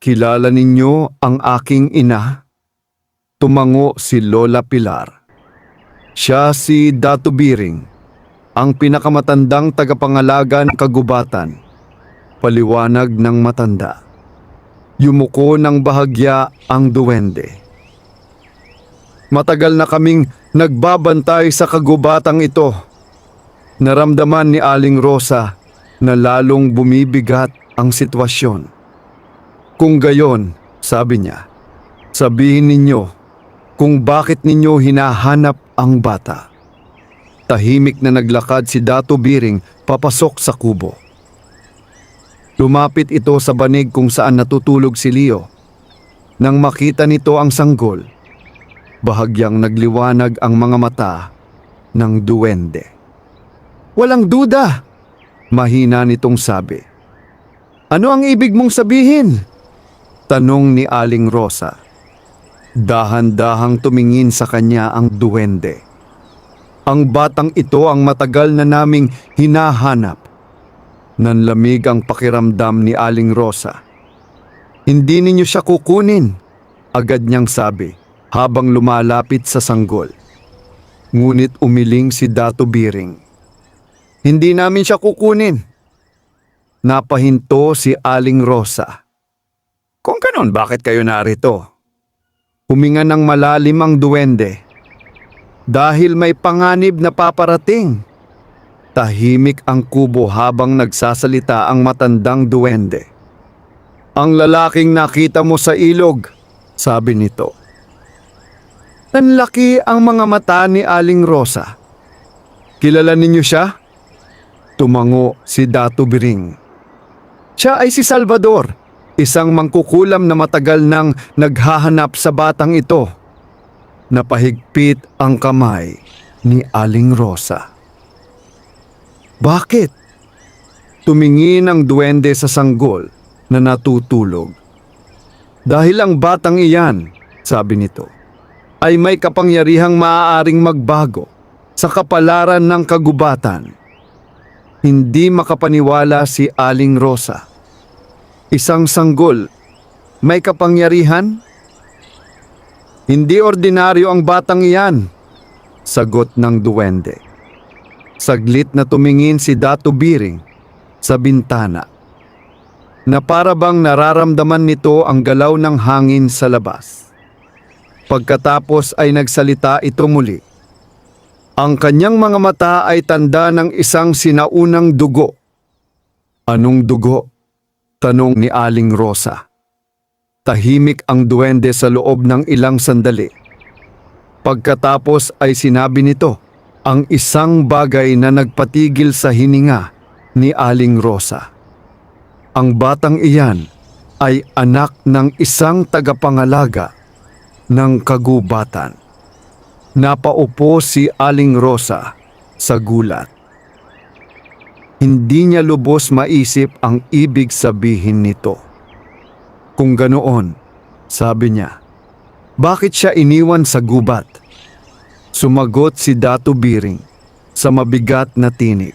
Kilala ninyo ang aking ina? Tumango si Lola Pilar. Siya si Dato Biring, ang pinakamatandang tagapangalaga ng kagubatan. Paliwanag ng matanda. Yumuko ng bahagya ang duwende. Matagal na kaming nagbabantay sa kagubatang ito. Naramdaman ni Aling Rosa na lalong bumibigat ang sitwasyon. Kung gayon, sabi niya, sabihin ninyo kung bakit ninyo hinahanap ang bata. Tahimik na naglakad si Dato Biring papasok sa kubo. Lumapit ito sa banig kung saan natutulog si Leo. Nang makita nito ang sanggol, bahagyang nagliwanag ang mga mata ng duwende. Walang duda, mahina nitong sabi. Ano ang ibig mong sabihin? Tanong ni Aling Rosa. Dahan-dahang tumingin sa kanya ang duwende. Ang batang ito ang matagal na naming hinahanap. Nanlamig ang pakiramdam ni Aling Rosa. Hindi ninyo siya kukunin, agad niyang sabi habang lumalapit sa sanggol. Ngunit umiling si Dato Biring. Hindi namin siya kukunin. Napahinto si Aling Rosa. Kung ganon, bakit kayo narito? Huminga ng malalim ang duwende. Dahil may panganib na paparating. Tahimik ang kubo habang nagsasalita ang matandang duwende. Ang lalaking nakita mo sa ilog, sabi nito. Nanlaki ang mga mata ni Aling Rosa. Kilala ninyo siya? Tumango si Dato Biring. Siya ay si Salvador, isang mangkukulam na matagal nang naghahanap sa batang ito. Napahigpit ang kamay ni Aling Rosa. Bakit? Tumingin ang duwende sa sanggol na natutulog. Dahil ang batang iyan, sabi nito, ay may kapangyarihang maaaring magbago sa kapalaran ng kagubatan. Hindi makapaniwala si Aling Rosa. Isang sanggol, may kapangyarihan? Hindi ordinaryo ang batang iyan, sagot ng duwende. Saglit na tumingin si Dato Biring sa bintana na para bang nararamdaman nito ang galaw ng hangin sa labas. Pagkatapos ay nagsalita ito muli. Ang kanyang mga mata ay tanda ng isang sinaunang dugo. Anong dugo? Tanong ni Aling Rosa. Tahimik ang duwende sa loob ng ilang sandali. Pagkatapos ay sinabi nito ang isang bagay na nagpatigil sa hininga ni Aling Rosa. Ang batang iyan ay anak ng isang tagapangalaga ng kagubatan. Napaupo si Aling Rosa sa gulat. Hindi niya lubos maisip ang ibig sabihin nito. Kung ganoon, sabi niya, bakit siya iniwan sa gubat? Sumagot si Dato Biring sa mabigat na tinig.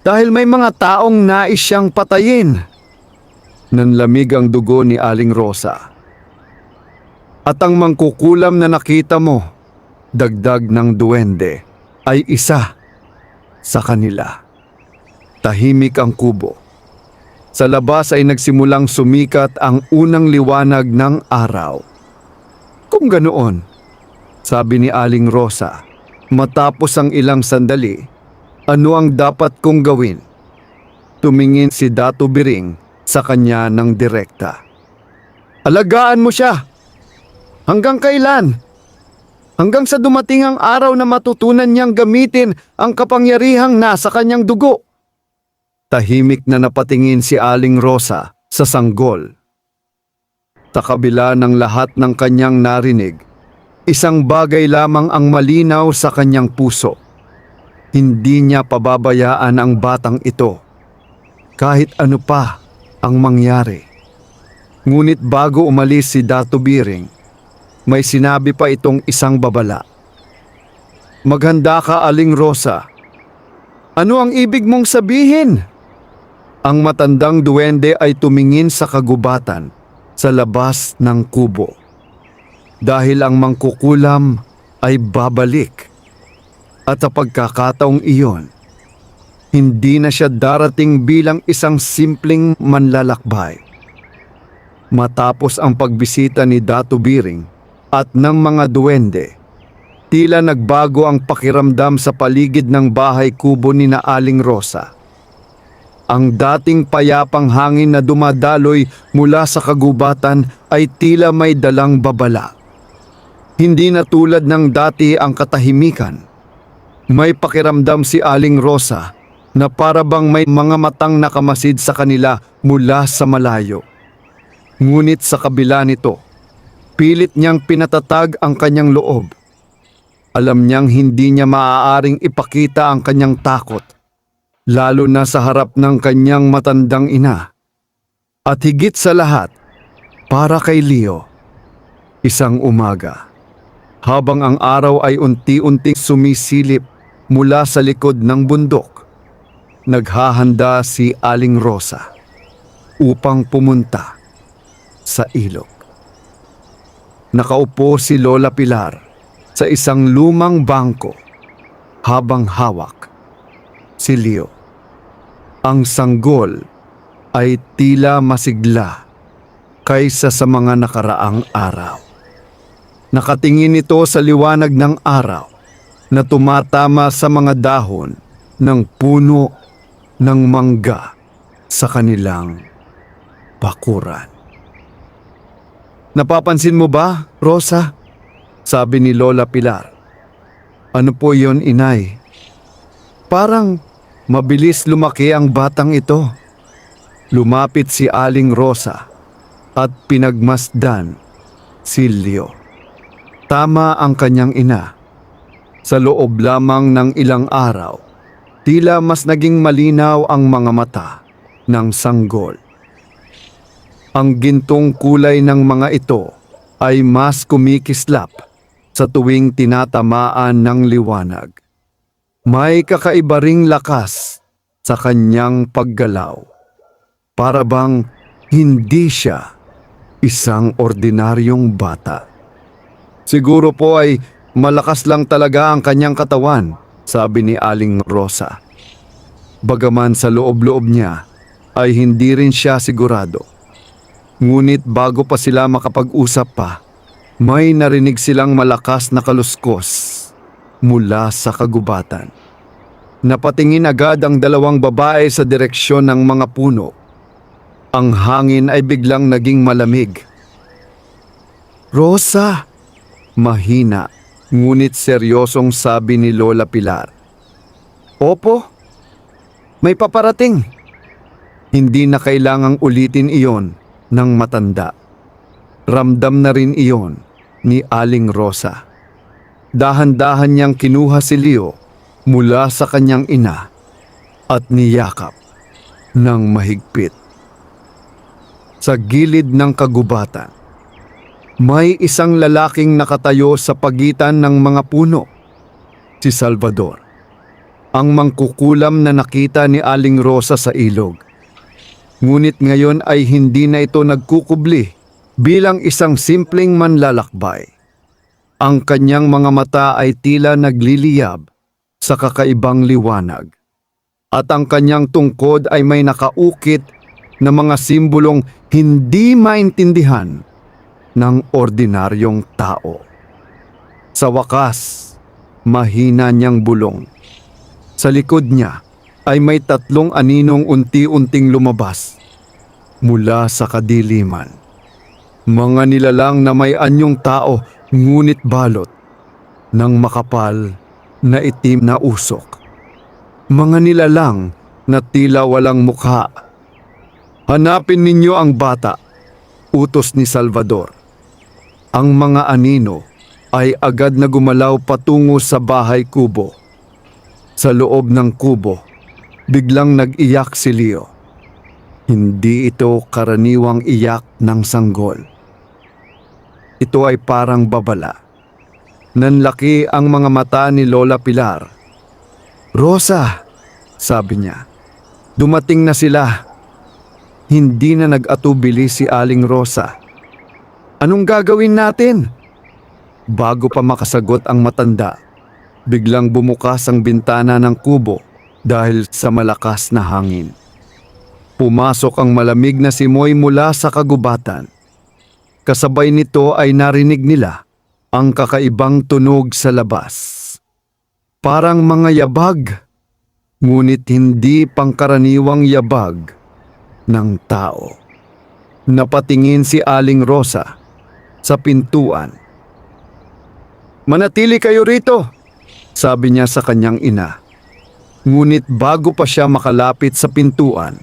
Dahil may mga taong nais siyang patayin. Nanlamig ang dugo ni Aling Rosa. At ang mangkukulam na nakita mo, dagdag ng duwende, ay isa sa kanila. Tahimik ang kubo. Sa labas ay nagsimulang sumikat ang unang liwanag ng araw. Kung ganoon, sabi ni Aling Rosa, matapos ang ilang sandali, ano ang dapat kong gawin? Tumingin si Dato Biring sa kanya ng direkta. Alagaan mo siya! Hanggang kailan? Hanggang sa dumating ang araw na matutunan niyang gamitin ang kapangyarihang nasa kanyang dugo. Tahimik na napatingin si Aling Rosa sa sanggol. Sa kabila ng lahat ng kanyang narinig, isang bagay lamang ang malinaw sa kanyang puso. Hindi niya pababayaan ang batang ito, kahit ano pa ang mangyari. Ngunit bago umalis si Dato Biring, may sinabi pa itong isang babala. Maghanda ka, Aling Rosa. Ano ang ibig mong sabihin? Ang matandang duwende ay tumingin sa kagubatan sa labas ng kubo. Dahil ang mangkukulam ay babalik. At sa pagkakataong iyon, hindi na siya darating bilang isang simpleng manlalakbay. Matapos ang pagbisita ni Dato Biring at ng mga duwende, tila nagbago ang pakiramdam sa paligid ng bahay kubo ni na Aling Rosa. Ang dating payapang hangin na dumadaloy mula sa kagubatan ay tila may dalang babala. Hindi na tulad ng dati ang katahimikan. May pakiramdam si Aling Rosa na para bang may mga matang nakamasid sa kanila mula sa malayo. Ngunit sa kabila nito, pilit niyang pinatatag ang kanyang loob. Alam niyang hindi niya maaaring ipakita ang kanyang takot, lalo na sa harap ng kanyang matandang ina. At higit sa lahat, para kay Leo, isang umaga, habang ang araw ay unti-unting sumisilip mula sa likod ng bundok, naghahanda si Aling Rosa upang pumunta sa ilog. Nakaupo si Lola Pilar sa isang lumang bangko habang hawak si Leo. Ang sanggol ay tila masigla kaysa sa mga nakaraang araw. Nakatingin ito sa liwanag ng araw na tumatama sa mga dahon ng puno ng mangga sa kanilang bakuran. Napapansin mo ba, Rosa? Sabi ni Lola Pilar. Ano po yon, inay? Parang mabilis lumaki ang batang ito. Lumapit si Aling Rosa at pinagmasdan si Leo. Tama ang kanyang ina. Sa loob lamang ng ilang araw, tila mas naging malinaw ang mga mata ng sanggol. Ang gintong kulay ng mga ito ay mas kumikislap sa tuwing tinatamaan ng liwanag. May kakaiba ring lakas sa kanyang paggalaw. Para bang hindi siya isang ordinaryong bata. Siguro po ay malakas lang talaga ang kanyang katawan, sabi ni Aling Rosa. Bagaman sa loob-loob niya ay hindi rin siya sigurado. Ngunit bago pa sila makapag-usap pa, may narinig silang malakas na kaluskos mula sa kagubatan. Napatingin agad ang dalawang babae sa direksyon ng mga puno. Ang hangin ay biglang naging malamig. Rosa! Mahina, ngunit seryosong sabi ni Lola Pilar. Opo, may paparating. Hindi na kailangang ulitin iyon ng matanda. Ramdam na rin iyon ni Aling Rosa. Dahan-dahan niyang kinuha si Leo mula sa kanyang ina at niyakap ng mahigpit. Sa gilid ng kagubatan, may isang lalaking nakatayo sa pagitan ng mga puno. Si Salvador, ang mangkukulam na nakita ni Aling Rosa sa ilog. Ngunit ngayon ay hindi na ito nagkukubli bilang isang simpleng manlalakbay. Ang kanyang mga mata ay tila nagliliyab sa kakaibang liwanag. At ang kanyang tungkod ay may nakaukit na mga simbolong hindi maintindihan ng ordinaryong tao. Sa wakas, mahina niyang bulong. Sa likod niya ay may 3 aninong unti-unting lumabas mula sa kadiliman. Mga nilalang na may anyong tao ngunit balot ng makapal na itim na usok. Mga nilalang na tila walang mukha. Hanapin ninyo ang bata, utos ni Salvador. Ang mga anino ay agad na gumalaw patungo sa bahay kubo. Sa loob ng kubo, biglang nag-iyak si Leo. Hindi ito karaniwang iyak ng sanggol. Ito ay parang babala. Nanlaki ang mga mata ni Lola Pilar. "Rosa," sabi niya, "dumating na sila." Hindi na nag-atubili si Aling Rosa. "Anong gagawin natin?" Bago pa makasagot ang matanda, biglang bumukas ang bintana ng kubo dahil sa malakas na hangin. Pumasok ang malamig na simoy mula sa kagubatan. Kasabay nito ay narinig nila ang kakaibang tunog sa labas. Parang mga yabag, ngunit hindi pangkaraniwang yabag ng tao. Napatingin si Aling Rosa sa pintuan. "Manatili kayo rito," sabi niya sa kanyang ina. Ngunit bago pa siya makalapit sa pintuan,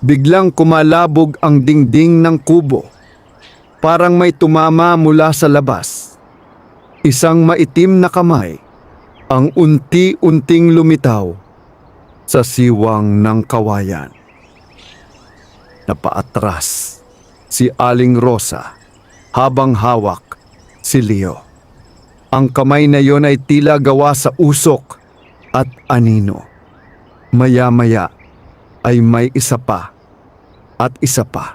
biglang kumalabog ang dingding ng kubo. Parang may tumama mula sa labas. Isang maitim na kamay ang unti-unting lumitaw sa siwang ng kawayan. Napaatras si Aling Rosa habang hawak si Leo. Ang kamay na yon ay tila gawa sa usok at anino. Maya-maya ay may isa pa at isa pa.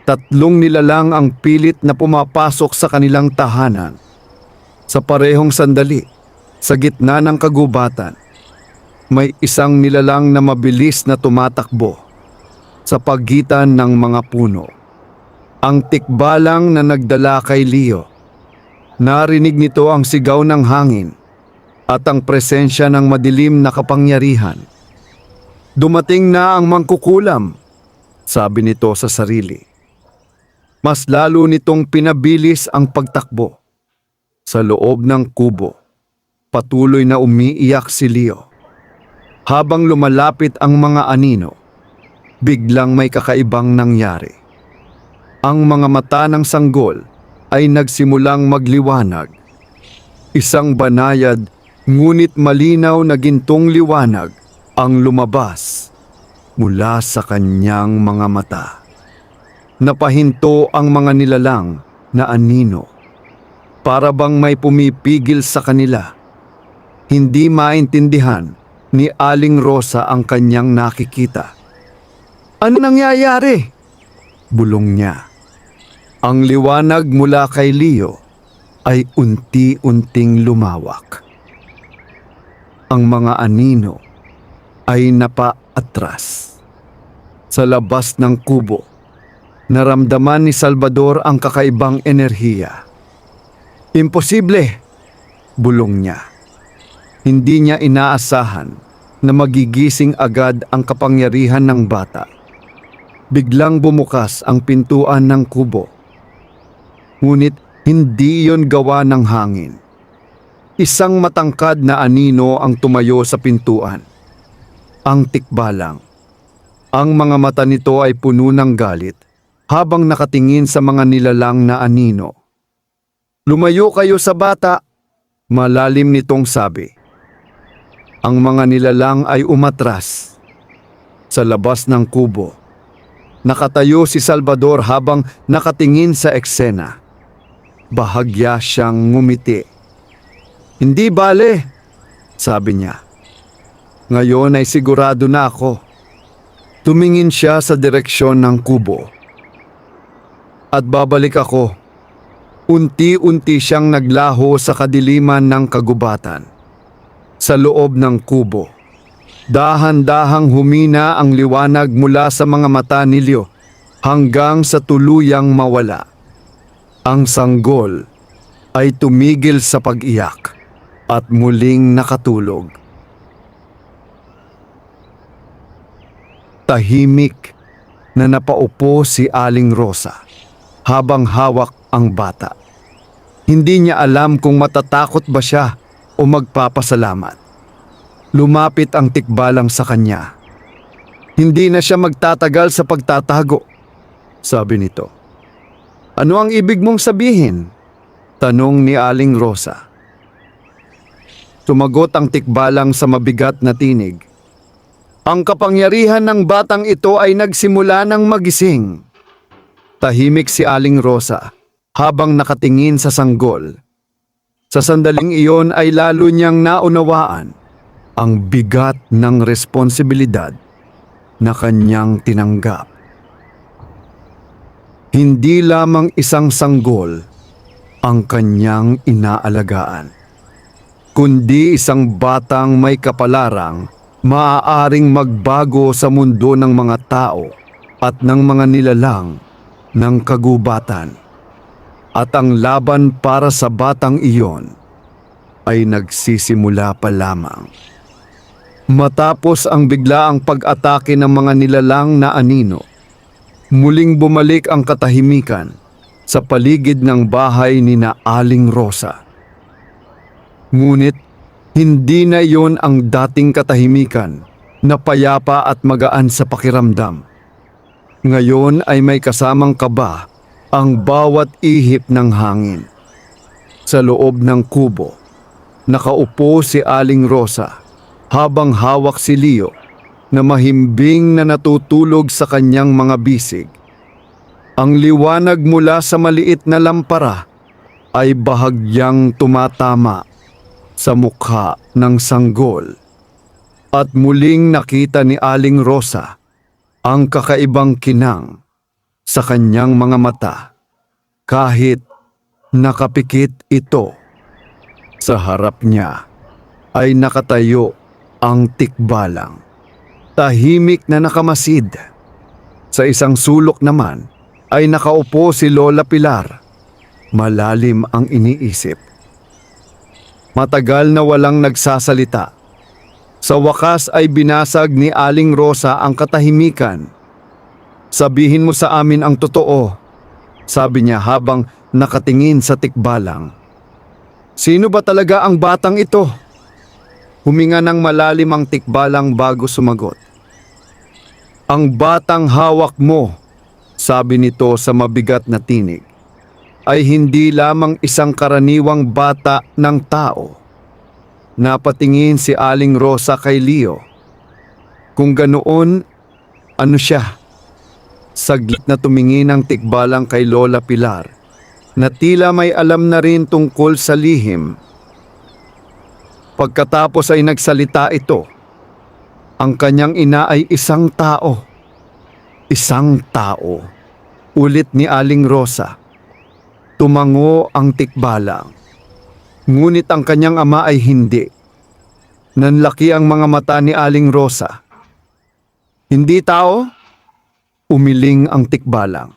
3 nilalang ang pilit na pumapasok sa kanilang tahanan. Sa parehong sandali, sa gitna ng kagubatan, may isang nilalang na mabilis na tumatakbo sa pagitan ng mga puno. Ang tikbalang na nagdala kay Leo. Narinig nito ang sigaw ng hangin at ang presensya ng madilim na kapangyarihan. "Dumating na ang mangkukulam," sabi nito sa sarili. Mas lalo nitong pinabilis ang pagtakbo. Sa loob ng kubo, patuloy na umiiyak si Leo. Habang lumalapit ang mga anino, biglang may kakaibang nangyari. Ang mga mata ng sanggol ay nagsimulang magliwanag. Isang banayad ngunit malinaw na gintong liwanag ang lumabas mula sa kanyang mga mata. Napahinto ang mga nilalang na anino. Para bang may pumipigil sa kanila. Hindi maintindihan ni Aling Rosa ang kanyang nakikita. "Ano nangyayari?" bulong niya. Ang liwanag mula kay Leo ay unti-unting lumawak. Ang mga anino ay napaatras. Sa labas ng kubo, naramdaman ni Salvador ang kakaibang enerhiya. "Imposible!" bulong niya. Hindi niya inaasahan na magigising agad ang kapangyarihan ng bata. Biglang bumukas ang pintuan ng kubo. Ngunit hindi iyon gawa ng hangin. Isang matangkad na anino ang tumayo sa pintuan. Ang tikbalang. Ang mga mata nito ay puno ng galit habang nakatingin sa mga nilalang na anino. "Lumayo kayo sa bata," malalim nitong sabi. Ang mga nilalang ay umatras. Sa labas ng kubo, nakatayo si Salvador habang nakatingin sa eksena. Bahagya siyang ngumiti. "Hindi bale," sabi niya. "Ngayon ay sigurado na ako. Tumingin siya sa direksyon ng kubo. At babalik ako. Unti-unti siyang naglaho sa kadiliman ng kagubatan. Sa loob ng kubo, dahan-dahang humina ang liwanag mula sa mga mata ni Leo hanggang sa tuluyang mawala. Ang sanggol ay tumigil sa pag-iyak at muling nakatulog. Tahimik na napaupo si Aling Rosa habang hawak ang bata. Hindi niya alam kung matatakot ba siya o magpapasalamat. Lumapit ang tikbalang sa kanya. Hindi na siya magtatagal sa pagtatago, sabi nito. Ano ang ibig mong sabihin? Tanong ni Aling Rosa. Sumagot ang tikbalang sa mabigat na tinig. Ang kapangyarihan ng batang ito ay nagsimula ng magising. Tahimik si Aling Rosa habang nakatingin sa sanggol. Sa sandaling iyon ay lalo niyang naunawaan ang bigat ng responsibilidad na kanyang tinanggap. Hindi lamang isang sanggol ang kanyang inaalagaan, kundi isang batang may kapalarang maaaring magbago sa mundo ng mga tao at ng mga nilalang ng kagubatan. At ang laban para sa batang iyon ay nagsisimula pa lamang. Matapos ang biglaang pag-atake ng mga nilalang na anino, muling bumalik ang katahimikan sa paligid ng bahay ni na Aling Rosa. Ngunit hindi na iyon ang dating katahimikan na payapa at magaan sa pakiramdam. Ngayon ay may kasamang kaba ang bawat ihip ng hangin. Sa loob ng kubo, nakaupo si Aling Rosa habang hawak si Leo na mahimbing na natutulog sa kanyang mga bisig. Ang liwanag mula sa maliit na lampara ay bahagyang tumatama sa mukha ng sanggol. At muling nakita ni Aling Rosa ang kakaibang kinang sa kanyang mga mata kahit nakapikit ito. Sa harap niya ay nakatayo ang tikbalang, tahimik na nakamasid. Sa isang sulok naman ay nakaupo si Lola Pilar. Malalim ang iniisip. Matagal na walang nagsasalita. Sa wakas ay binasag ni Aling Rosa ang katahimikan. Sabihin mo sa amin ang totoo, sabi niya habang nakatingin sa tikbalang. Sino ba talaga ang batang ito? Huminga ng malalim ang tikbalang bago sumagot. Ang batang hawak mo, sabi nito sa mabigat na tinig, ay hindi lamang isang karaniwang bata ng tao. Napatingin si Aling Rosa kay Leo. Kung ganoon, ano siya? Saglit na tumingin ang tikbalang kay Lola Pilar na tila may alam na rin tungkol sa lihim. Pagkatapos ay nagsalita ito. Ang kanyang ina ay isang tao. Isang tao. Ulit ni Aling Rosa. Tumango ang tikbalang. Ngunit ang kanyang ama ay hindi. Nanlaki ang mga mata ni Aling Rosa. Hindi tao? Umiling ang tikbalang.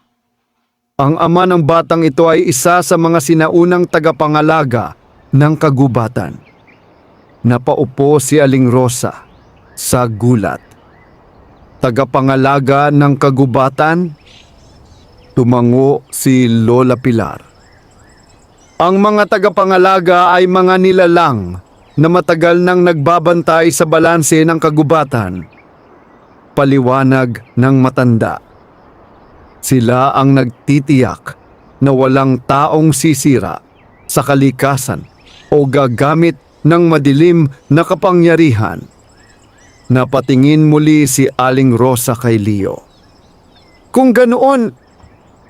Ang ama ng batang ito ay isa sa mga sinaunang tagapangalaga ng kagubatan. Napaupo si Aling Rosa sa gulat. Tagapangalaga ng kagubatan? Tumango si Lola Pilar. Ang mga tagapangalaga ay mga nilalang na matagal nang nagbabantay sa balanse ng kagubatan. Paliwanag ng matanda. Sila ang nagtitiyak na walang taong sisira sa kalikasan o gagamit ng madilim na kapangyarihan. Napatingin muli si Aling Rosa kay Leo. Kung ganoon,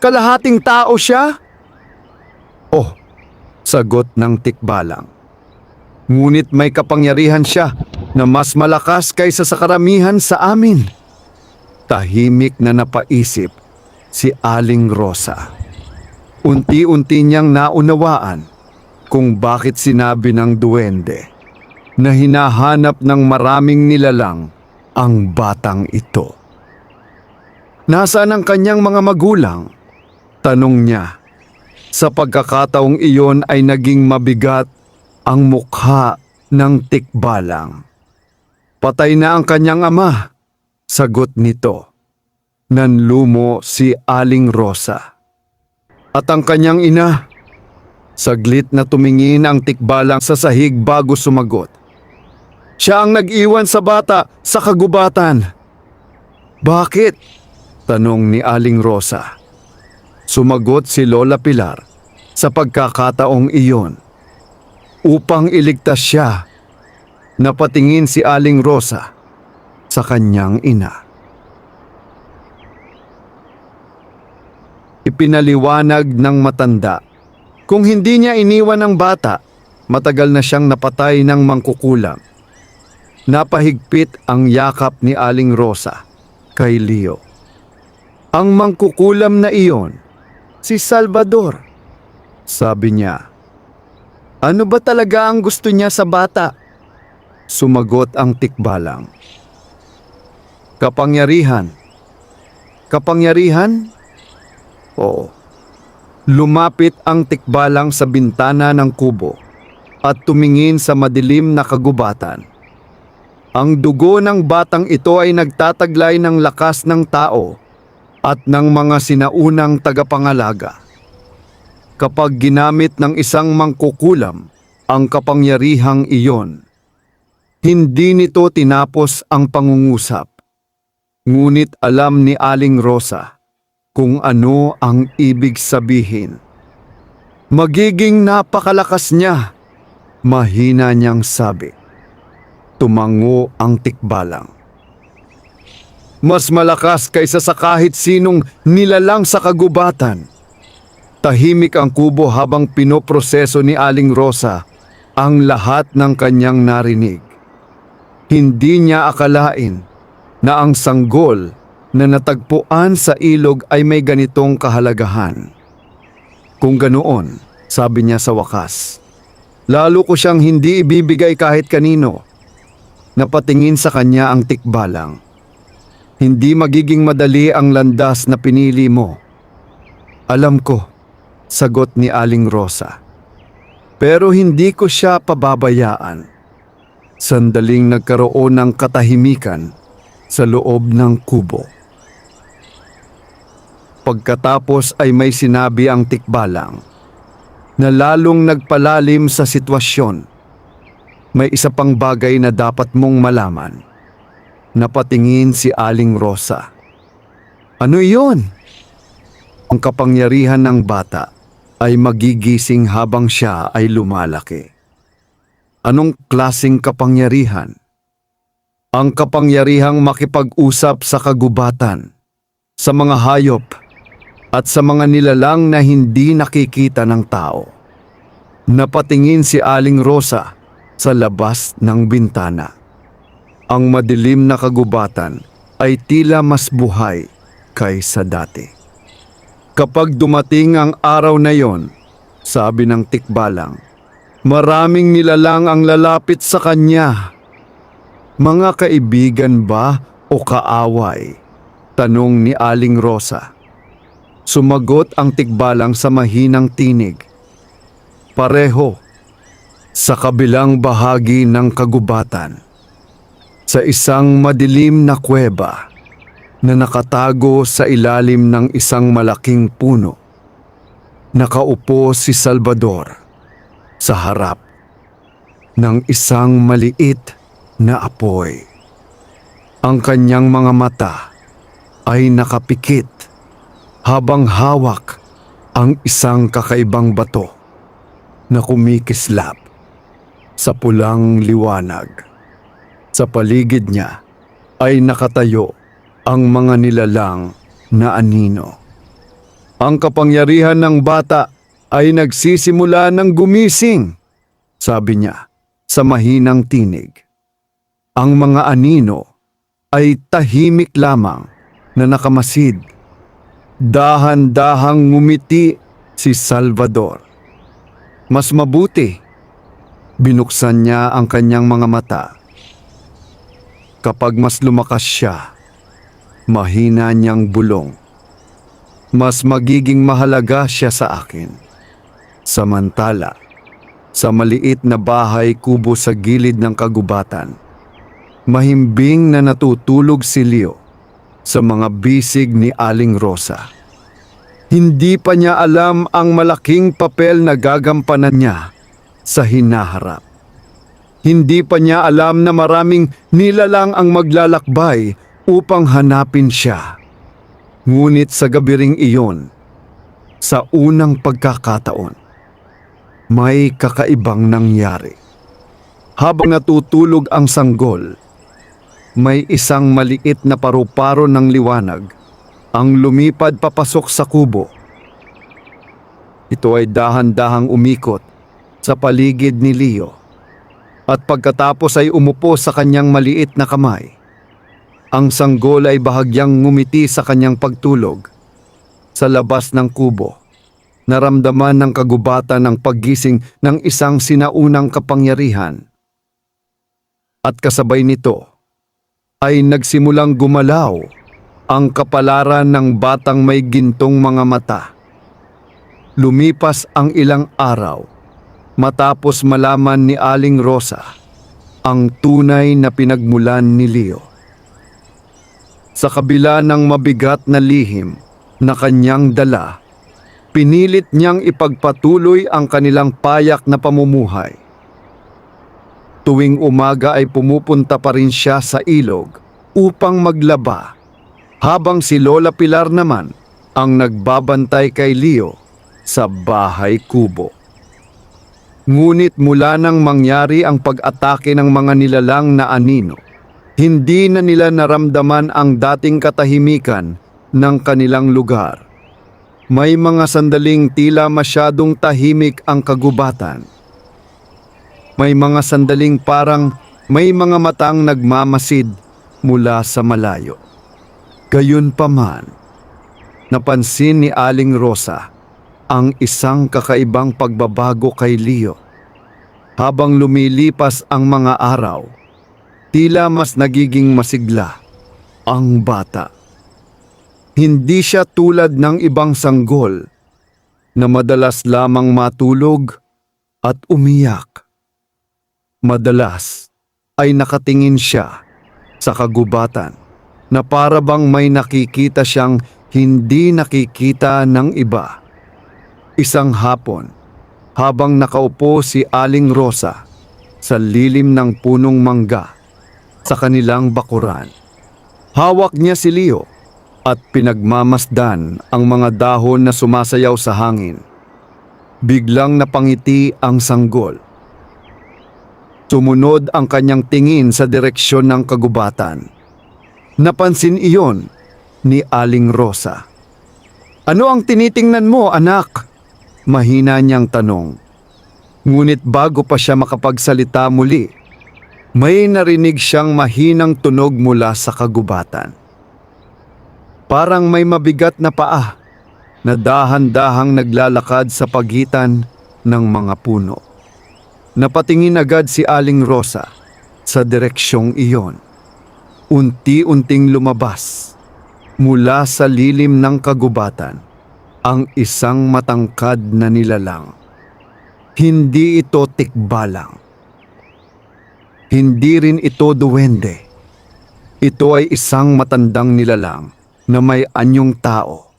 kalahating tao siya? Oh, sagot ng tikbalang. Ngunit may kapangyarihan siya na mas malakas kaysa sa karamihan sa amin. Tahimik na napaisip si Aling Rosa. Unti-unti niyang naunawaan kung bakit sinabi ng duwende na hinahanap ng maraming nilalang ang batang ito. Nasaan ang kanyang mga magulang? Tanong niya. Sa pagkakataong iyon ay naging mabigat ang mukha ng Tikbalang. Patay na ang kanyang ama, sagot nito. Nanlumo si Aling Rosa. At ang kanyang ina? Saglit na tumingin ang Tikbalang sa sahig bago sumagot. Siya ang nag-iwan sa bata sa kagubatan. Bakit? Tanong ni Aling Rosa. Sumagot si Lola Pilar sa pagkakataong iyon. Upang iligtas siya, napatingin si Aling Rosa sa kanyang ina. Ipinaliwanag ng matanda. Kung hindi niya iniwan ang bata, matagal na siyang napatay ng mangkukulam. Napahigpit ang yakap ni Aling Rosa kay Leo. Ang mangkukulam na iyon, si Salvador. Sabi niya, ano ba talaga ang gusto niya sa bata? Sumagot ang Tikbalang. Kapangyarihan. Kapangyarihan? Oo. Lumapit ang Tikbalang sa bintana ng kubo at tumingin sa madilim na kagubatan. Ang dugo ng batang ito ay nagtataglay ng lakas ng tao at ng mga sinaunang tagapangalaga. Kapag ginamit ng isang mangkukulam ang kapangyarihang iyon, hindi nito tinapos ang pangungusap. Ngunit alam ni Aling Rosa kung ano ang ibig sabihin. Magiging napakalakas niya, mahina niyang sabi. Tumango ang Tikbalang. Mas malakas kaysa sa kahit sinong nilalang sa kagubatan. Tahimik ang kubo habang pinoproseso ni Aling Rosa ang lahat ng kanyang narinig. Hindi niya akalain na ang sanggol na natagpuan sa ilog ay may ganitong kahalagahan. Kung ganoon, sabi niya sa wakas, lalo ko siyang hindi ibibigay kahit kanino. Napatingin sa kanya ang Tikbalang. Hindi magiging madali ang landas na pinili mo. Alam ko, sagot ni Aling Rosa. Pero hindi ko siya pababayaan. Sandaling nagkaroon ng katahimikan sa loob ng kubo. Pagkatapos ay may sinabi ang Tikbalang na lalong nagpalalim sa sitwasyon. May isa pang bagay na dapat mong malaman. Napatingin si Aling Rosa. Ano iyon? Ang kapangyarihan ng bata ay magigising habang siya ay lumalaki. Anong klaseng kapangyarihan? Ang kapangyarihang makipag-usap sa kagubatan, sa mga hayop, at sa mga nilalang na hindi nakikita ng tao. Napatingin si Aling Rosa sa labas ng bintana. Ang madilim na kagubatan ay tila mas buhay kaysa dati. Kapag dumating ang araw na yon, sabi ng Tikbalang, maraming nilalang ang lalapit sa kanya. Mga kaibigan ba o kaaway? Tanong ni Aling Rosa. Sumagot ang Tikbalang sa mahinang tinig. Pareho. Sa kabilang bahagi ng kagubatan, sa isang madilim na kuweba na nakatago sa ilalim ng isang malaking puno, nakaupo si Salvador sa harap ng isang maliit na apoy. Ang kanyang mga mata ay nakapikit habang hawak ang isang kakaibang bato na kumikislap sa pulang liwanag. Sa paligid niya ay nakatayo ang mga nilalang na anino. Ang kapangyarihan ng bata ay nagsisimula ng gumising, sabi niya sa mahinang tinig. Ang mga anino ay tahimik lamang na nakamasid. Dahan-dahang ngumiti si Salvador. Mas mabuti, binuksan niya ang kanyang mga mata. Kapag mas lumakas siya, mahina niyang bulong, mas magiging mahalaga siya sa akin. Samantala, sa maliit na bahay kubo sa gilid ng kagubatan, mahimbing na natutulog si Leo sa mga bisig ni Aling Rosa. Hindi pa niya alam ang malaking papel na gagampanan niya sa hinaharap. Hindi pa niya alam na maraming nilalang ang maglalakbay upang hanapin siya. Ngunit sa gabi ring iyon, sa unang pagkakataon, may kakaibang nangyari. Habang natutulog ang sanggol, may isang maliit na paru-paro ng liwanag ang lumipad papasok sa kubo. Ito ay dahan-dahang umikot sa paligid ni Leo at pagkatapos ay umupo sa kanyang maliit na kamay. Ang sanggol ay bahagyang ngumiti sa kanyang pagtulog. Sa labas ng kubo, naramdaman ng kagubatan ang paggising ng isang sinaunang kapangyarihan. At kasabay nito ay nagsimulang gumalaw ang kapalaran ng batang may gintong mga mata. Lumipas ang ilang araw matapos malaman ni Aling Rosa ang tunay na pinagmulan ni Leo. Sa kabila ng mabigat na lihim na kanyang dala, pinilit niyang ipagpatuloy ang kanilang payak na pamumuhay. Tuwing umaga ay pumupunta pa rin siya sa ilog upang maglaba, habang si Lola Pilar naman ang nagbabantay kay Leo sa bahay kubo. Ngunit mula nang mangyari ang pag-atake ng mga nilalang na anino, hindi na nila naramdaman ang dating katahimikan ng kanilang lugar. May mga sandaling tila masyadong tahimik ang kagubatan. May mga sandaling parang may mga matang nagmamasid mula sa malayo. Gayunpaman, napansin ni Aling Rosa ang isang kakaibang pagbabago kay Leo. Habang lumilipas ang mga araw, tila mas nagiging masigla ang bata. Hindi siya tulad ng ibang sanggol na madalas lamang matulog at umiyak. Madalas ay nakatingin siya sa kagubatan na para bang may nakikita siyang hindi nakikita ng iba. Isang hapon, habang nakaupo si Aling Rosa sa lilim ng punong mangga sa kanilang bakuran, hawak niya si Leo at pinagmamasdan ang mga dahon na sumasayaw sa hangin. Biglang napangiti ang sanggol. Sumunod ang kanyang tingin sa direksyon ng kagubatan. Napansin iyon ni Aling Rosa. "Ano ang tinitingnan mo, anak?" Mahina niyang tanong. Ngunit bago pa siya makapagsalita muli, may narinig siyang mahinang tunog mula sa kagubatan. Parang may mabigat na paa na dahan-dahang naglalakad sa pagitan ng mga puno. Napatingin agad si Aling Rosa sa direksyong iyon. Unti-unting lumabas mula sa lilim ng kagubatan ang isang matangkad na nilalang. Hindi ito tikbalang. Hindi rin ito duwende. Ito ay isang matandang nilalang na may anyong tao,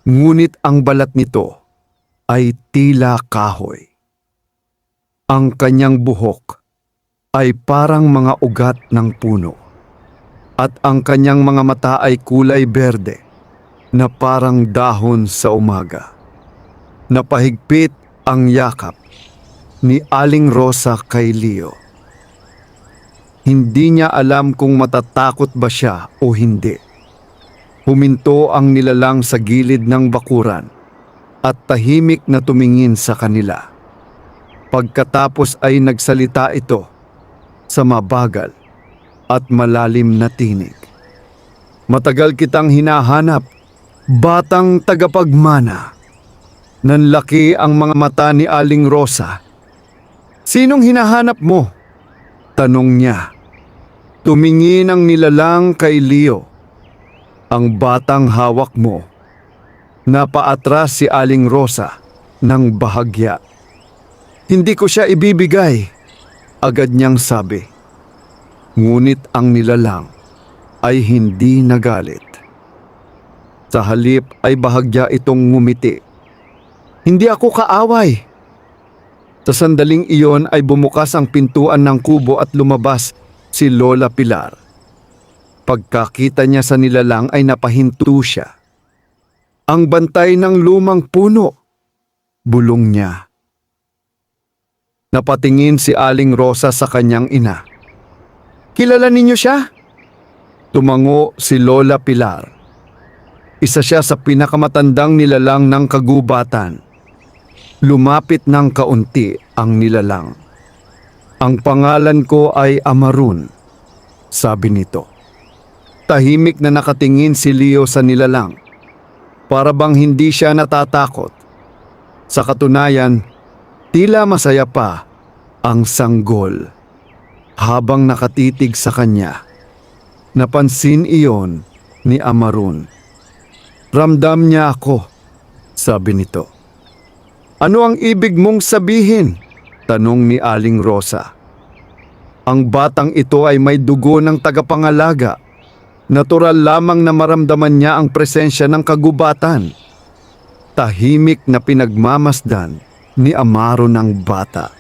ngunit ang balat nito ay tila kahoy. Ang kanyang buhok ay parang mga ugat ng puno, at ang kanyang mga mata ay kulay berde na parang dahon sa umaga. Napahigpit ang yakap ni Aling Rosa kay Leo. Hindi niya alam kung matatakot ba siya o hindi. Huminto ang nilalang sa gilid ng bakuran at tahimik na tumingin sa kanila. Pagkatapos ay nagsalita ito sa mabagal at malalim na tinig. Matagal kitang hinahanap, batang tagapagmana. Nanlaki ang mga mata ni Aling Rosa. Sinong hinahanap mo? Tanong niya. Tumingin ang nilalang kay Leo. Ang batang hawak mo. Napaatras si Aling Rosa ng bahagya. Hindi ko siya ibibigay, agad niyang sabi. Ngunit ang nilalang ay hindi nagalit. Sa halip ay bahagya itong ngumiti. Hindi ako kaaway. Sa sandaling iyon ay bumukas ang pintuan ng kubo at lumabas si Lola Pilar. Pagkakita niya sa nilalang ay napahinto siya. Ang bantay ng lumang puno, bulong niya. Napatingin si Aling Rosa sa kanyang ina. Kilala ninyo siya? Tumango si Lola Pilar. Isa siya sa pinakamatandang nilalang ng kagubatan. Lumapit ng kaunti ang nilalang. Ang pangalan ko ay Amarun, sabi nito. Tahimik na nakatingin si Leo sa nilalang. Para bang hindi siya natatakot. Sa katunayan, tila masaya pa ang sanggol. Habang nakatitig sa kanya, napansin iyon ni Amarun. Ramdam niya ako, sabi nito. Ano ang ibig mong sabihin? Tanong ni Aling Rosa. Ang batang ito ay may dugo ng tagapangalaga. Natural lamang na maramdaman niya ang presensya ng kagubatan. Tahimik na pinagmamasdan ni Amaro ng bata.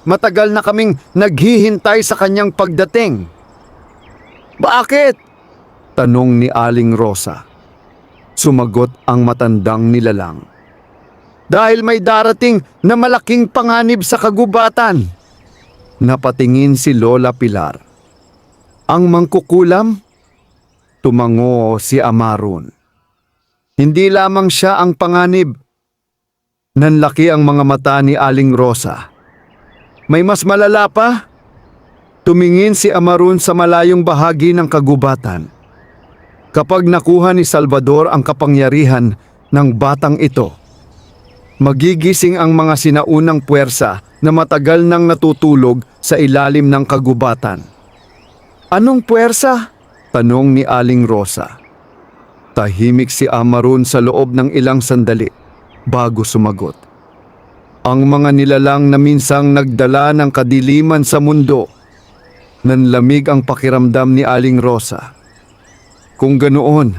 Matagal na kaming naghihintay sa kanyang pagdating. Bakit? Tanong ni Aling Rosa. Sumagot ang matandang nilalang. Dahil may darating na malaking panganib sa kagubatan. Napatingin si Lola Pilar. Ang mangkukulam? Tumango si Amarun. Hindi lamang siya ang panganib. Nanlaki ang mga mata ni Aling Rosa. May mas malala pa? Tumingin si Amarun sa malayong bahagi ng kagubatan. Kapag nakuha ni Salvador ang kapangyarihan ng batang ito, magigising ang mga sinaunang puwersa na matagal nang natutulog sa ilalim ng kagubatan. Anong puwersa? Tanong ni Aling Rosa. Tahimik si Amarun sa loob ng ilang sandali bago sumagot. Ang mga nilalang na minsang nagdala ng kadiliman sa mundo. Nanlamig ang pakiramdam ni Aling Rosa. Kung ganoon,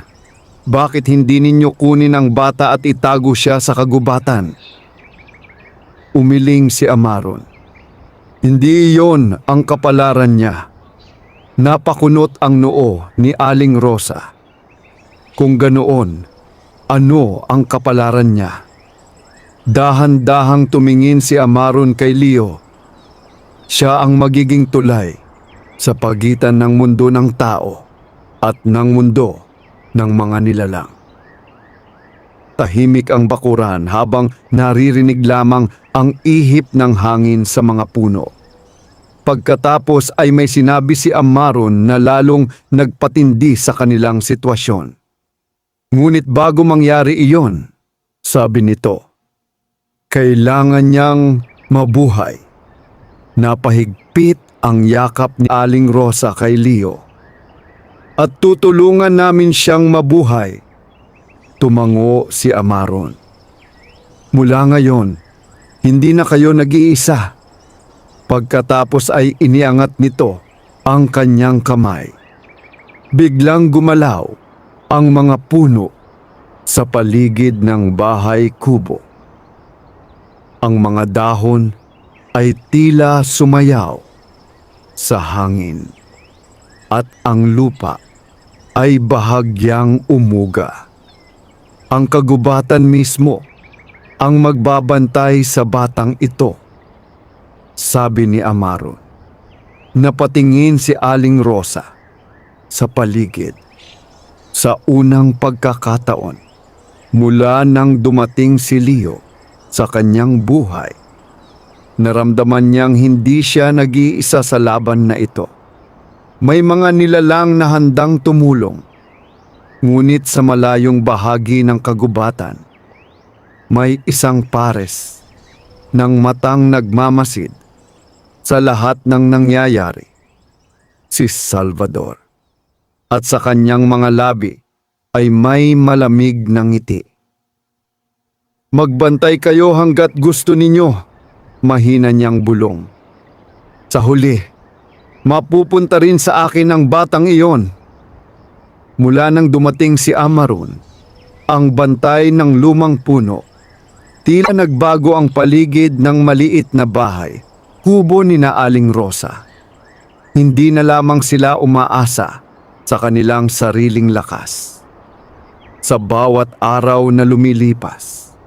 bakit hindi ninyo kunin ang bata at itago siya sa kagubatan? Umiling si Amarun. Hindi iyon ang kapalaran niya. Napakunot ang noo ni Aling Rosa. Kung ganoon, ano ang kapalaran niya? Dahan-dahang tumingin si Amarun kay Leo. Siya ang magiging tulay sa pagitan ng mundo ng tao at ng mundo ng mga nilalang. Tahimik ang bakuran habang naririnig lamang ang ihip ng hangin sa mga puno. Pagkatapos ay may sinabi si Amarun na lalong nagpatindi sa kanilang sitwasyon. Ngunit bago mangyari iyon, sabi nito, kailangan niyang mabuhay. Napahigpit ang yakap ni Aling Rosa kay Leo. At tutulungan namin siyang mabuhay. Tumango si Amarun. Mula ngayon, hindi na kayo nag-iisa. Pagkatapos ay iniangat nito ang kanyang kamay. Biglang gumalaw ang mga puno sa paligid ng bahay kubo. Ang mga dahon ay tila sumayaw sa hangin at ang lupa ay bahagyang umuga. Ang kagubatan mismo ang magbabantay sa batang ito, sabi ni Amaro. Napatingin si Aling Rosa sa paligid. Sa unang pagkakataon, mula nang dumating si Leo sa kanyang buhay, naramdaman niyang hindi siya nag-iisa sa laban na ito. May mga nilalang na handang tumulong Ngunit sa malayong bahagi ng kagubatan, may isang pares ng matang nagmamasid sa lahat ng nangyayari, si Salvador. At sa kanyang mga labi ay may malamig na ngiti. Magbantay kayo hanggat gusto ninyo, mahina niyang bulong. Sa huli, mapupunta rin sa akin ang batang iyon. Mula nang dumating si Amaron, ang bantay ng lumang puno, tila nagbago ang paligid ng maliit na bahay, kubo ni na Aling Rosa. Hindi na lamang sila umaasa sa kanilang sariling lakas. Sa bawat araw na lumilipas,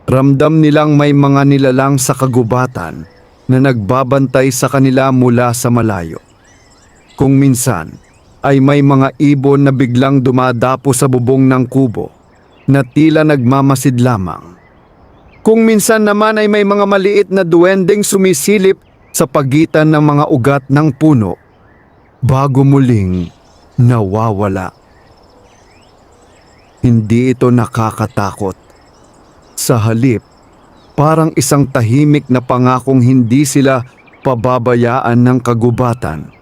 ramdam nilang may mga nilalang sa kagubatan na nagbabantay sa kanila mula sa malayo. Kung minsan, ay may mga ibon na biglang dumadapo sa bubong ng kubo na tila nagmamasid lamang. Kung minsan naman ay may mga maliit na duwendeng sumisilip sa pagitan ng mga ugat ng puno bago muling nawawala. Hindi ito nakakatakot. Sa halip, parang isang tahimik na pangakong hindi sila pababayaan ng kagubatan.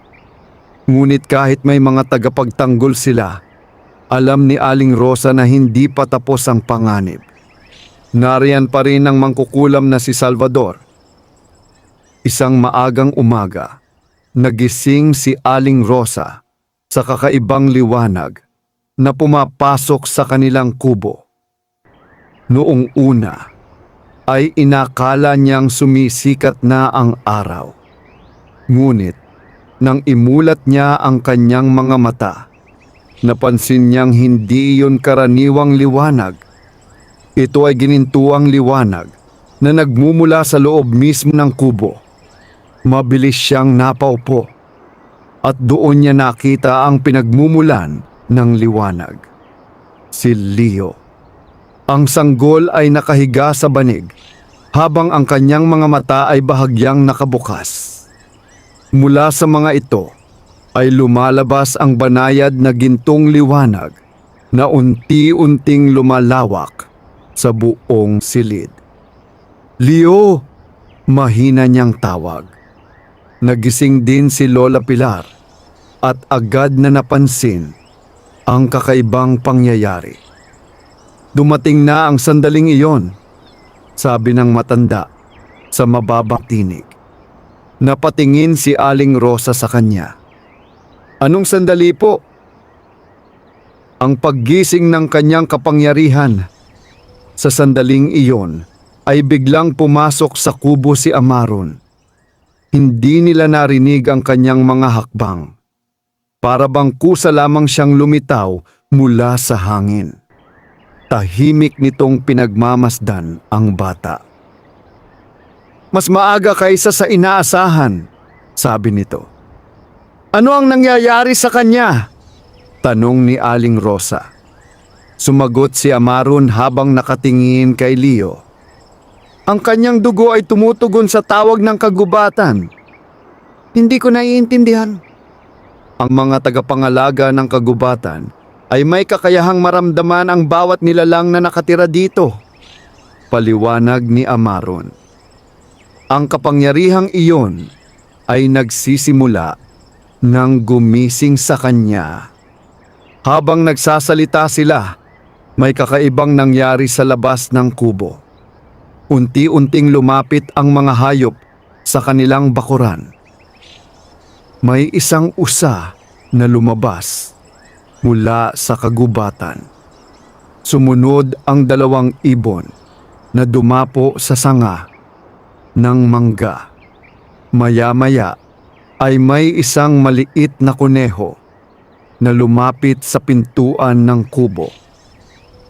Ngunit kahit may mga tagapagtanggol sila, alam ni Aling Rosa na hindi pa tapos ang panganib. Nariyan pa rin ang mangkukulam na si Salvador. Isang maagang umaga, nagising si Aling Rosa sa kakaibang liwanag na pumapasok sa kanilang kubo. Noong una, ay inakala niyang sumisikat na ang araw. Ngunit, nang imulat niya ang kanyang mga mata, napansin niyang hindi iyon karaniwang liwanag. Ito ay ginintuang liwanag na nagmumula sa loob mismo ng kubo. Mabilis siyang napaupo at doon niya nakita ang pinagmumulan ng liwanag. Si Leo. Ang sanggol ay nakahiga sa banig habang ang kanyang mga mata ay bahagyang nakabukas. Mula sa mga ito ay lumalabas ang banayad na gintong liwanag na unti-unting lumalawak sa buong silid. Leo! Mahina niyang tawag. Nagising din si Lola Pilar at agad na napansin ang kakaibang pangyayari. Dumating na ang sandaling iyon, sabi ng matanda sa mababang tinig. Napatingin si Aling Rosa sa kanya. Anong sandali po? Ang paggising ng kanyang kapangyarihan. Sa sandaling iyon ay biglang pumasok sa kubo si Amaron. Hindi nila narinig ang kanyang mga hakbang. Para bang kusa lamang siyang lumitaw mula sa hangin. Tahimik nitong pinagmamasdan ang bata. Mas maaga kaysa sa inaasahan, sabi nito. Ano ang nangyayari sa kanya? Tanong ni Aling Rosa. Sumagot si Amaron habang nakatingin kay Leo. Ang kanyang dugo ay tumutugon sa tawag ng kagubatan. Hindi ko naiintindihan. Ang mga tagapangalaga ng kagubatan ay may kakayahang maramdaman ang bawat nilalang na nakatira dito. Paliwanag ni Amaron. Ang kapangyarihang iyon ay nagsisimula nang gumising sa kanya. Habang nagsasalita sila, may kakaibang nangyari sa labas ng kubo. Unti-unting lumapit ang mga hayop sa kanilang bakuran. May isang usa na lumabas mula sa kagubatan. Sumunod ang 2 ibon na dumapo sa sanga ng mangga. Maya-maya ay may isang maliit na kuneho na lumapit sa pintuan ng kubo.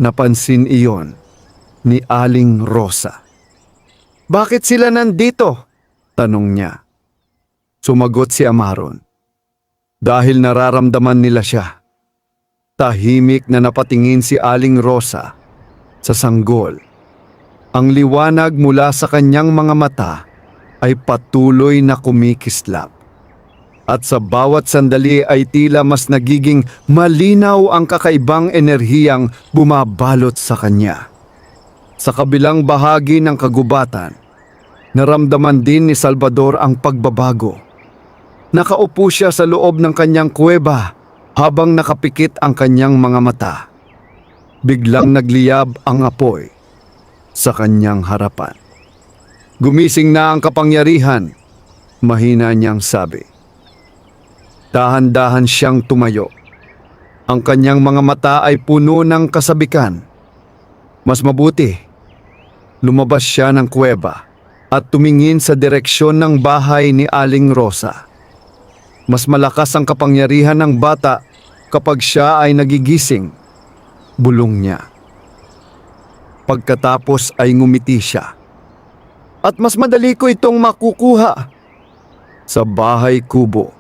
Napansin iyon ni Aling Rosa. Bakit sila nandito? Tanong niya. Sumagot si Amaron. Dahil nararamdaman nila siya. Tahimik na napatingin si Aling Rosa sa sanggol. Ang liwanag mula sa kanyang mga mata ay patuloy na kumikislap. At sa bawat sandali ay tila mas nagiging malinaw ang kakaibang enerhiyang bumabalot sa kanya. Sa kabilang bahagi ng kagubatan, naramdaman din ni Salvador ang pagbabago. Nakaupo siya sa loob ng kanyang kuweba habang nakapikit ang kanyang mga mata. Biglang nagliyab ang apoy sa kanyang harapan. Gumising na ang kapangyarihan, mahina niyang sabi. Dahan-dahan siyang tumayo. Ang kanyang mga mata ay puno ng kasabikan. Mas mabuti, lumabas siya ng kuweba at tumingin sa direksyon ng bahay ni Aling Rosa. Mas malakas ang kapangyarihan ng bata kapag siya ay nagigising, bulong niya. Pagkatapos ay ngumiti siya. At mas madali ko itong makukuha. Sa bahay kubo,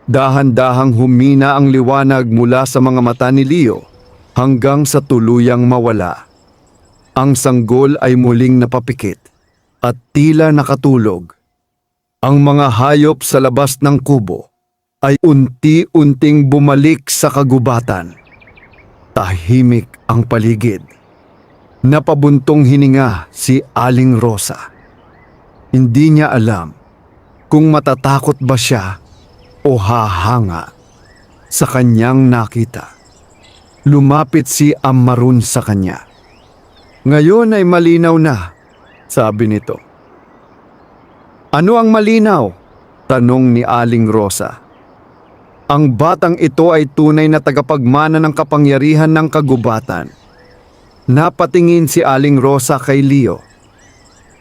dahan-dahang humina ang liwanag mula sa mga mata ni Leo hanggang sa tuluyang mawala. Ang sanggol ay muling napapikit at tila nakatulog. Ang mga hayop sa labas ng kubo ay unti-unting bumalik sa kagubatan. Tahimik ang paligid. Napabuntong hininga si Aling Rosa. Hindi niya alam kung matatakot ba siya o hahanga sa kanyang nakita. Lumapit si Amaron sa kanya. Ngayon ay malinaw na, sabi nito. Ano ang malinaw? Tanong ni Aling Rosa. Ang batang ito ay tunay na tagapagmana ng kapangyarihan ng kagubatan. Napatingin si Aling Rosa kay Leo.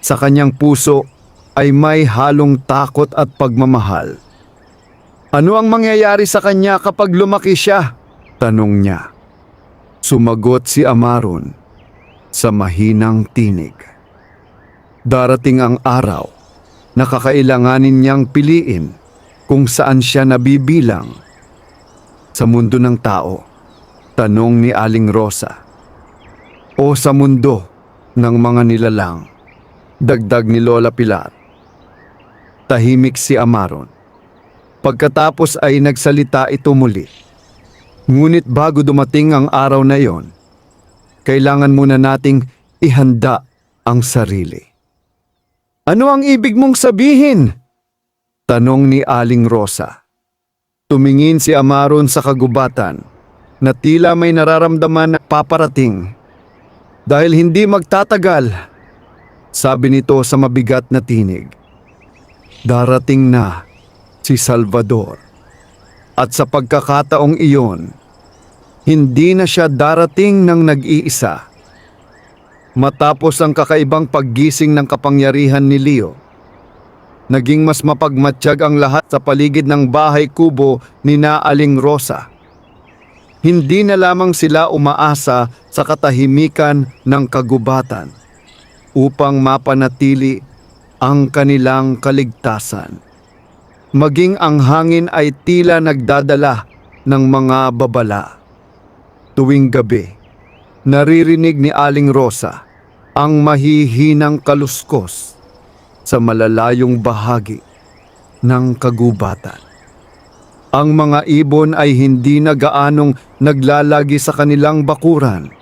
Sa kanyang puso ay may halong takot at pagmamahal. Ano ang mangyayari sa kanya kapag lumaki siya? Tanong niya. Sumagot si Amaron sa mahinang tinig. Darating ang araw na kakailanganin niyang piliin kung saan siya nabibilang. Sa mundo ng tao, tanong ni Aling Rosa. O sa mundo ng mga nilalang, dagdag ni Lola Pilar. Tahimik si Amaron. Pagkatapos ay nagsalita ito muli. Ngunit bago dumating ang araw na iyon, kailangan muna nating ihanda ang sarili. Ano ang ibig mong sabihin? Tanong ni Aling Rosa. Tumingin si Amaron sa kagubatan na tila may nararamdaman na paparating. Dahil hindi magtatagal, sabi nito sa mabigat na tinig. Darating na si Salvador. At sa pagkakataong iyon, hindi na siya darating ng nag-iisa. Matapos ang kakaibang paggising ng kapangyarihan ni Leo, naging mas mapagmatsyag ang lahat sa paligid ng bahay kubo ni Aling Rosa. Hindi na lamang sila umaasa sa katahimikan ng kagubatan upang mapanatili ang kanilang kaligtasan. Maging ang hangin ay tila nagdadala ng mga babala. Tuwing gabi, naririnig ni Aling Rosa ang mahihinang kaluskos sa malalayong bahagi ng kagubatan. Ang mga ibon ay hindi na gaanong naglalagi sa kanilang bakuran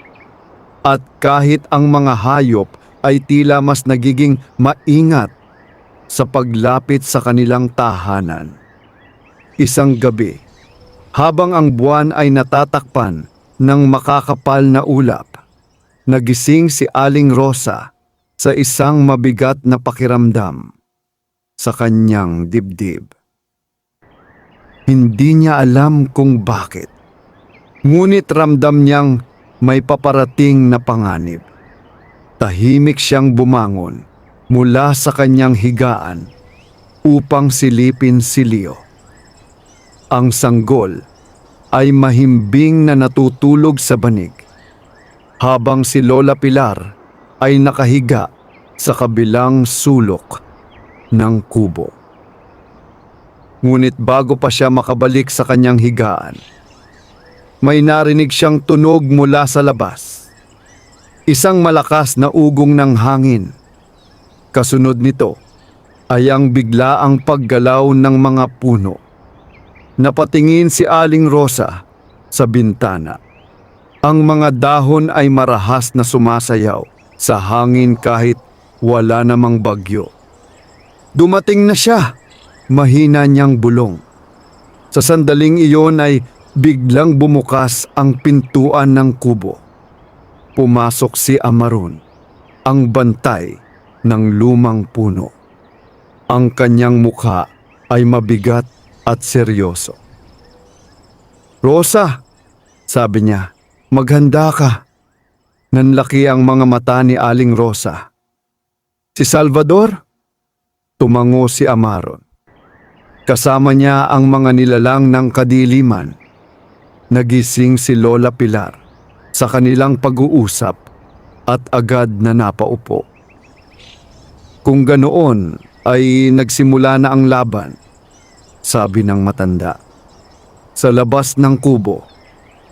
at kahit ang mga hayop ay tila mas nagiging maingat sa paglapit sa kanilang tahanan. Isang gabi, habang ang buwan ay natatakpan ng makakapal na ulap, nagising si Aling Rosa sa isang mabigat na pakiramdam sa kanyang dibdib. Hindi niya alam kung bakit, ngunit ramdam niyang may paparating na panganib. Tahimik siyang bumangon mula sa kanyang higaan upang silipin si Leo. Ang sanggol ay mahimbing na natutulog sa banig, habang si Lola Pilar ay nakahiga sa kabilang sulok ng kubo. Ngunit bago pa siya makabalik sa kanyang higaan, may narinig siyang tunog mula sa labas. Isang malakas na ugong ng hangin. Kasunod nito ay ang biglaang paggalaw ng mga puno Napatingin si Aling Rosa sa bintana. Ang mga dahon ay marahas na sumasayaw sa hangin kahit wala namang bagyo. Dumating na siya, mahina niyang bulong. Sa sandaling iyon ay biglang bumukas ang pintuan ng kubo. Pumasok si Amaron, ang bantay ng lumang puno. Ang kanyang mukha ay mabigat at seryoso. "Rosa," sabi niya, "maghanda ka." Nanlaki ang mga mata ni Aling Rosa. "Si Salvador?" Tumango si Amaron. Kasama niya ang mga nilalang ng kadiliman. Nagising si Lola Pilar sa kanilang pag-uusap at agad na napaupo. "Kung ganoon ay nagsimula na ang laban," sabi ng matanda. Sa labas ng kubo,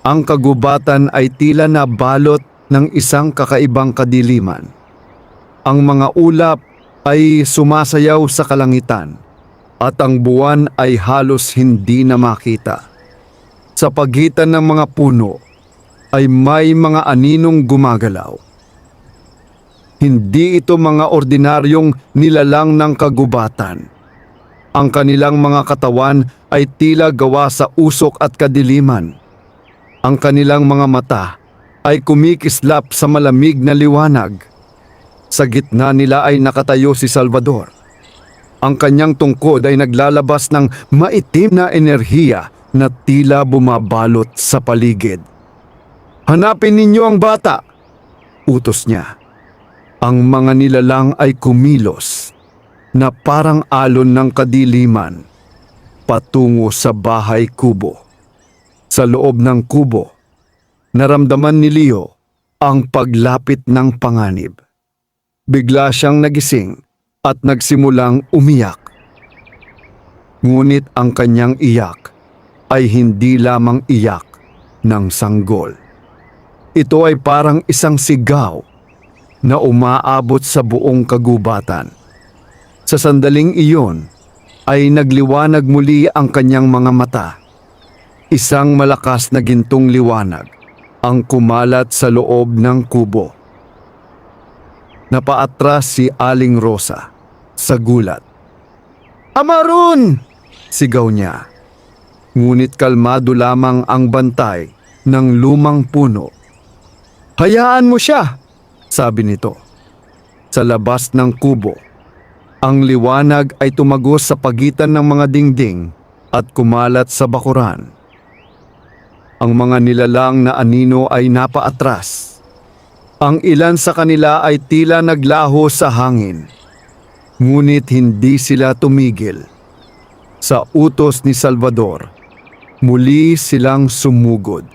ang kagubatan ay tila nabalot ng isang kakaibang kadiliman. Ang mga ulap ay sumasayaw sa kalangitan at ang buwan ay halos hindi na makita. Sa pagitan ng mga puno ay may mga aninong gumagalaw. Hindi ito mga ordinaryong nilalang ng kagubatan. Ang kanilang mga katawan ay tila gawa sa usok at kadiliman. Ang kanilang mga mata ay kumikislap sa malamig na liwanag. Sa gitna nila ay nakatayo si Salvador. Ang kanyang tungkod ay naglalabas ng maitim na enerhiya na tila bumabalot sa paligid. "Hanapin ninyo ang bata," utos niya. Ang mga nilalang ay kumilos na parang alon ng kadiliman patungo sa bahay kubo. Sa loob ng kubo, naramdaman ni Leo ang paglapit ng panganib. Bigla siyang nagising at nagsimulang umiyak. Ngunit ang kanyang iyak ay hindi lamang iyak ng sanggol. Ito ay parang isang sigaw na umaabot sa buong kagubatan. Sa sandaling iyon ay nagliwanag muli ang kanyang mga mata. Isang malakas na gintong liwanag ang kumalat sa loob ng kubo. Napaatras si Aling Rosa sa gulat. "Amaron!" sigaw niya. Ngunit kalmado lamang ang bantay ng lumang puno. "Hayaan mo siya," sabi nito. Sa labas ng kubo, ang liwanag ay tumagos sa pagitan ng mga dingding at kumalat sa bakuran. Ang mga nilalang na anino ay napaatras. Ang ilan sa kanila ay tila naglaho sa hangin. Ngunit hindi sila tumigil. Sa utos ni Salvador, muli silang sumugod.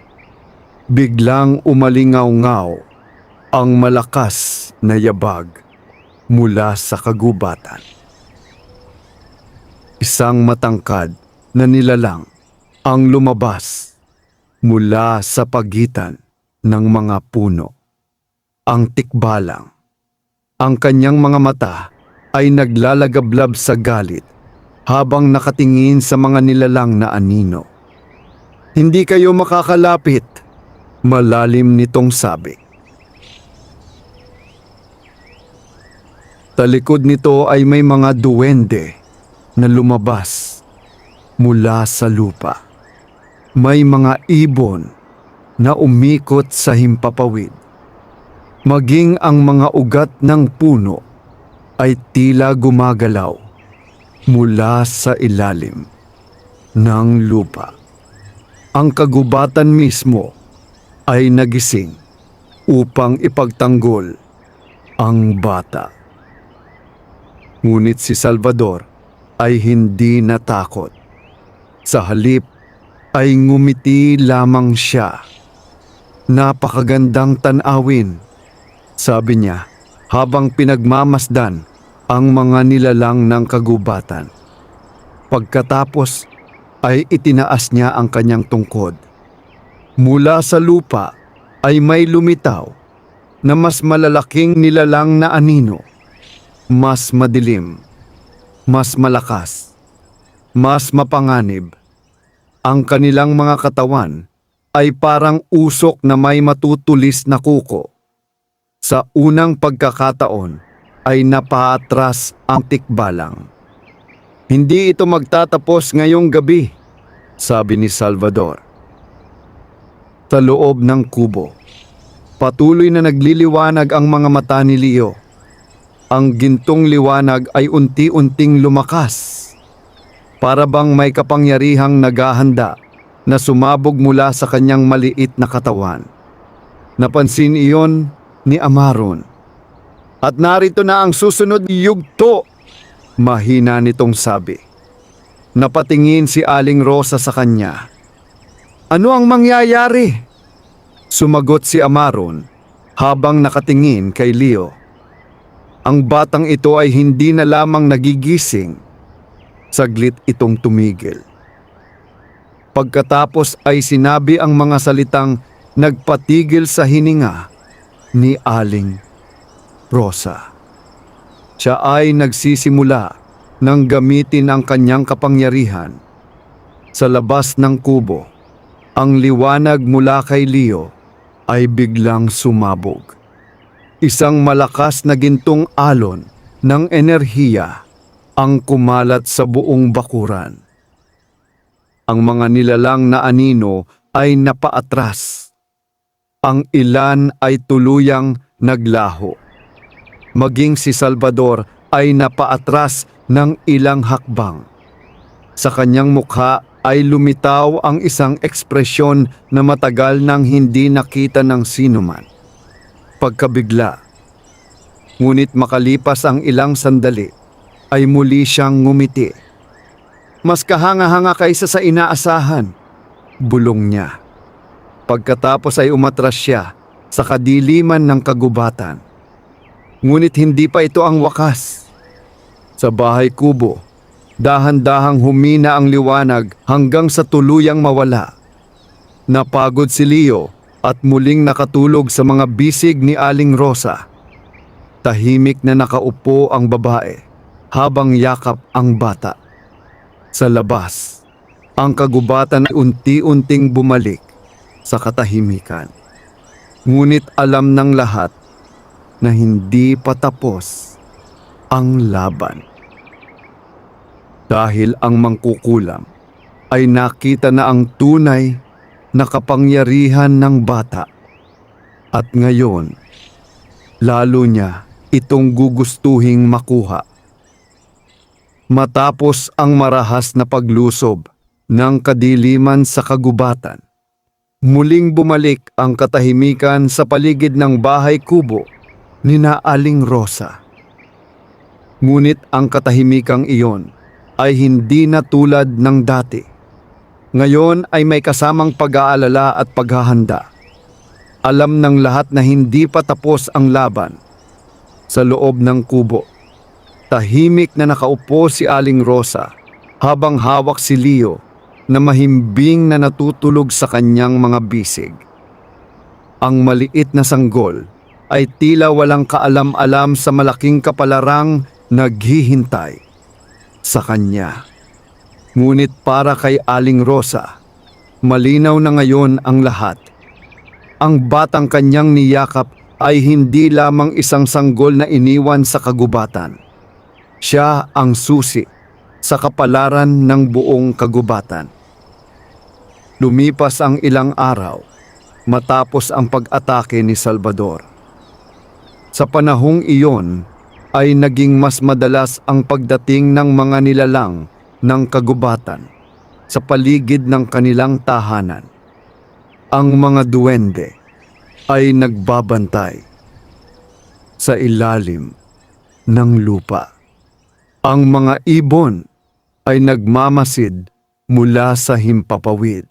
Biglang umalingaw-ngaw ang malakas na yabag mula sa kagubatan. Isang matangkad na nilalang ang lumabas mula sa pagitan ng mga puno. Ang tikbalang. Ang kanyang mga mata ay naglalagablab sa galit habang nakatingin sa mga nilalang na anino. "Hindi kayo makakalapit," malalim nitong sabi. Talikod nito ay may mga duwende na lumabas mula sa lupa. May mga ibon na umikot sa himpapawid. Maging ang mga ugat ng puno ay tila gumagalaw mula sa ilalim ng lupa. Ang kagubatan mismo ay nagising upang ipagtanggol ang bata. Ngunit si Salvador ay hindi natakot. Sa halip ay ngumiti lamang siya. "Napakagandang tanawin," sabi niya habang pinagmamasdan ang mga nilalang ng kagubatan. Pagkatapos ay itinaas niya ang kanyang tungkod. Mula sa lupa ay may lumitaw na mas malalaking nilalang na anino. Mas madilim, mas malakas, mas mapanganib, Ang kanilang mga katawan ay parang usok na may matutulis na kuko. Sa unang pagkakataon ay napaatras ang tikbalang. Hindi ito magtatapos ngayong gabi, sabi ni Salvador. Sa loob ng kubo, patuloy na nagliliwanag ang mga mata ni Leo. Ang gintong liwanag ay unti-unting lumakas. Para bang may kapangyarihang naghahanda na sumabog mula sa kanyang maliit na katawan. Napansin iyon ni Amaron. At narito na ang susunod yugto, mahina nitong sabi. Napatingin si Aling Rosa sa kanya. Ano ang mangyayari? Sumagot si Amaron habang nakatingin kay Leo. Ang batang ito ay hindi na lamang nagigising. Saglit itong tumigil. Pagkatapos ay sinabi ang mga salitang nagpatigil sa hininga ni Aling Rosa. Siya ay nagsisimula ng gamitin ang kanyang kapangyarihan. Sa labas ng kubo, ang liwanag mula kay Leo ay biglang sumabog. Isang malakas na gintong alon ng enerhiya ang kumalat sa buong bakuran. Ang mga nilalang na anino ay napaatras. Ang ilan ay tuluyang naglaho. Maging si Salvador ay napaatras ng ilang hakbang. Sa kanyang mukha ay lumitaw ang isang ekspresyon na matagal nang hindi nakita ng sinuman. Pagkabigla. Ngunit makalipas ang ilang sandali, ay muli siyang ngumiti. Mas kahanga-hanga kaysa sa inaasahan, bulong niya. Pagkatapos ay umatras siya sa kadiliman ng kagubatan. Ngunit hindi pa ito ang wakas. Sa bahay kubo, dahan-dahang humina ang liwanag hanggang sa tuluyang mawala. Napagod si Leo at muling nakatulog sa mga bisig ni Aling Rosa. Tahimik na nakaupo ang babae habang yakap ang bata. Sa labas, ang kagubatan ay unti-unting bumalik sa katahimikan. Ngunit alam ng lahat na hindi pa tapos ang laban. Dahil ang mangkukulam ay nakita na ang tunay na kapangyarihan ng bata. At ngayon, lalo niya itong gugustuhing makuha. Matapos ang marahas na paglusob ng kadiliman sa kagubatan, muling bumalik ang katahimikan sa paligid ng bahay kubo ni Aling Rosa. Ngunit ang katahimikang iyon ay hindi na tulad ng dati. Ngayon ay may kasamang pag-aalala at paghahanda. Alam ng lahat na hindi pa tapos ang laban. Sa loob ng kubo, tahimik na nakaupo si Aling Rosa habang hawak si Leo na mahimbing na natutulog sa kanyang mga bisig. Ang maliit na sanggol ay tila walang kaalam-alam sa malaking kapalarang naghihintay sa kanya. Ngunit para kay Aling Rosa, malinaw na ngayon ang lahat. Ang batang kanyang niyakap ay hindi lamang isang sanggol na iniwan sa kagubatan. Siya ang susi sa kapalaran ng buong kagubatan. Lumipas ang ilang araw matapos ang pag-atake ni Salvador. Sa panahong iyon ay naging mas madalas ang pagdating ng mga nilalang ng kagubatan sa paligid ng kanilang tahanan. Ang mga duwende ay nagbabantay sa ilalim ng lupa. Ang mga ibon ay nagmamasid mula sa himpapawid.